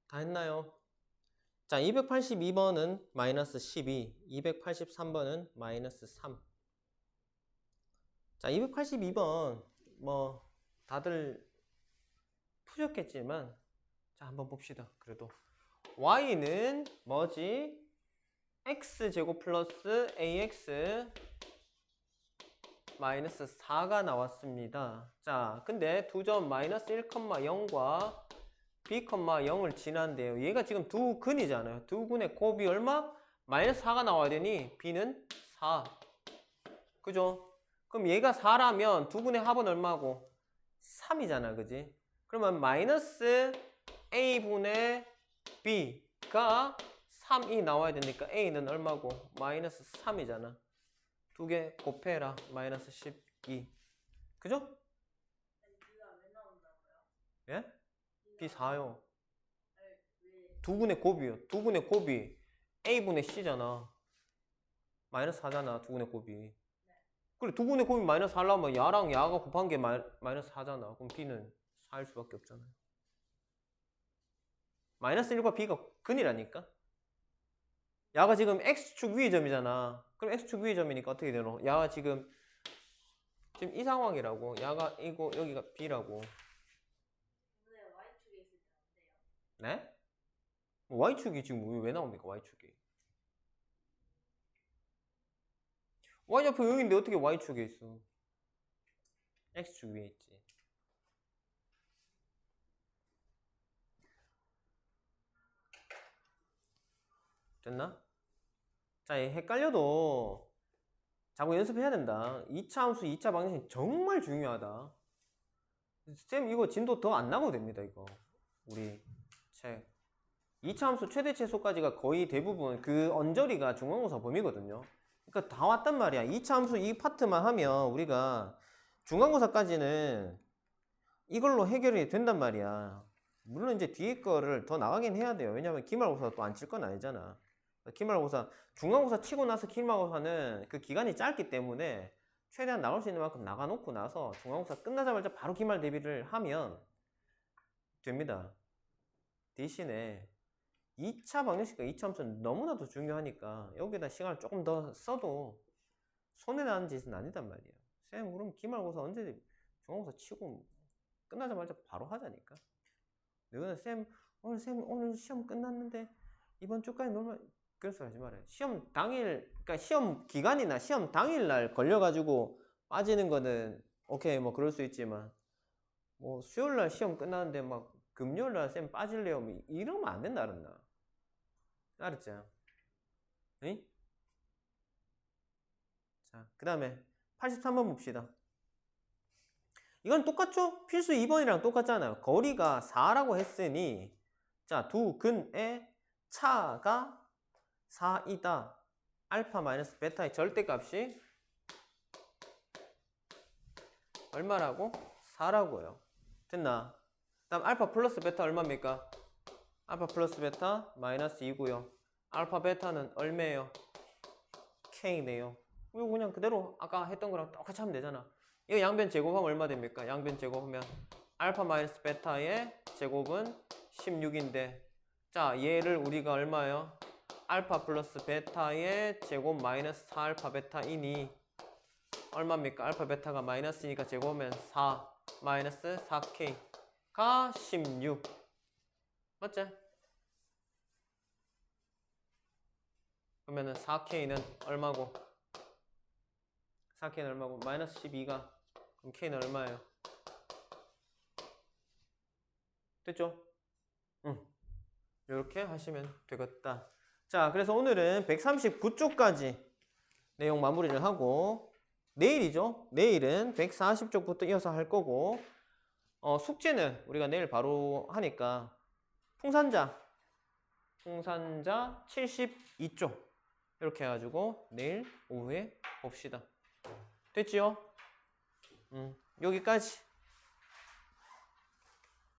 Speaker 1: 다 했나요? 자, 282번은 마이너스 12, 283번은 마이너스 3. 자, 282번 뭐 다들 푸셨겠지만 자, 한번 봅시다. 그래도 y는 뭐지? x제곱 플러스 ax 마이너스 4가 나왔습니다. 자, 근데 두 점 마이너스 1,0과 b, 0을 지난데요. 얘가 지금 두 근이잖아요. 두 근의 곱이 얼마? 마이너스 4가 나와야 되니 b는 4. 그죠? 그럼 얘가 4라면 두 근의 합은 얼마고? 3이잖아. 그지? 그러면 마이너스 a분의 b가 3이 나와야 되니까 a는 얼마고? 마이너스 3이잖아. 두 개 곱해라. 마이너스 12. 그죠? 예? B4요. 두 분의 곱이요. 두 분의 곱이 A분의 C잖아. 마이너스 4잖아. 두 분의 곱이. 그래, 두 분의 곱이 마이너스 4 하려면 야랑 야가 곱한 게 마이너스 4잖아. 그럼 B는 4일 수밖에 없잖아요. 마이너스 1과 B가 근이라니까? 야가 지금 x축 위의 점이잖아. 그럼 x축 위의 점이니까 어떻게 되노? 야가 지금 이 상황이라고. 야가 이고 여기가 b라고. 네? y축이 지금 왜 나옵니까? y축이. y좌표 0인데 어떻게 y축에 있어? x축 위에 있지. 됐나? 자, 헷갈려도 자꾸 연습해야 된다. 2차 함수, 2차 방정식 정말 중요하다. 쌤 이거 진도 더 안 나가도 됩니다. 이거 우리 책 2차 함수 최대 최소까지가 거의 대부분 그 언저리가 중간고사 범위거든요. 그러니까 다 왔단 말이야. 2차 함수 이 파트만 하면 우리가 중간고사까지는 이걸로 해결이 된단 말이야. 물론 이제 뒤에 거를 더 나가긴 해야 돼요. 왜냐면 기말고사 또 안 칠 건 아니잖아. 기말고사, 중간고사 치고 나서 기말고사는 그 기간이 짧기 때문에 최대한 나올 수 있는 만큼 나가놓고 나서 중간고사 끝나자마자 바로 기말 대비를 하면 됩니다. 대신에 2차 방정식과 2차 함수는 너무나도 중요하니까 여기다 시간을 조금 더 써도 손해나는 짓은 아니단 말이에요. 쌤 그럼 기말고사 언제 중간고사 치고 끝나자마자 바로 하자니까. 너는 쌤 오늘 시험 끝났는데 이번 주까지 놀면 그런 소리 하지 말아요. 시험 당일, 그러니까 시험 기간이나 시험 당일날 걸려가지고 빠지는 거는 오케이 뭐 그럴 수 있지만 뭐 수요일날 시험 끝나는데 막 금요일날 쌤 빠질래요 뭐 이러면 안 된다 그랬나. 알았지? 응? 자, 그 다음에 83번 봅시다. 이건 똑같죠? 필수 2번이랑 똑같잖아요. 거리가 4라고 했으니 자, 두 근의 차가 4이다. 알파 마이너스 베타의 절대값이 얼마라고? 4라고요. 됐나? 다음 알파 플러스 베타 얼마입니까? 알파 플러스 베타 마이너스 2고요. 알파 베타는 얼마예요? K네요. 이거 그냥 그대로 아까 했던 거랑 똑같이 하면 되잖아. 이거 양변 제곱하면 얼마 됩니까? 양변 제곱하면 알파 마이너스 베타의 제곱은 16인데 자 얘를 우리가 얼마예요? 알파 플러스 베타의 제곱 마이너스 4알파 베타이니 얼마입니까? 알파 베타가 마이너스니까 제곱하면 4 마이너스 4K가 16 맞지? 그러면은 4K는 얼마고? 4K는 얼마고? 마이너스 12가 그럼 K는 얼마예요? 됐죠? 응. 이렇게 하시면 되겠다. 자, 그래서 오늘은 139쪽까지 내용 마무리를 하고 내일이죠? 내일은 140쪽부터 이어서 할 거고 숙제는 우리가 내일 바로 하니까 풍산자 72쪽 이렇게 해가지고 내일 오후에 봅시다. 됐지요? 여기까지.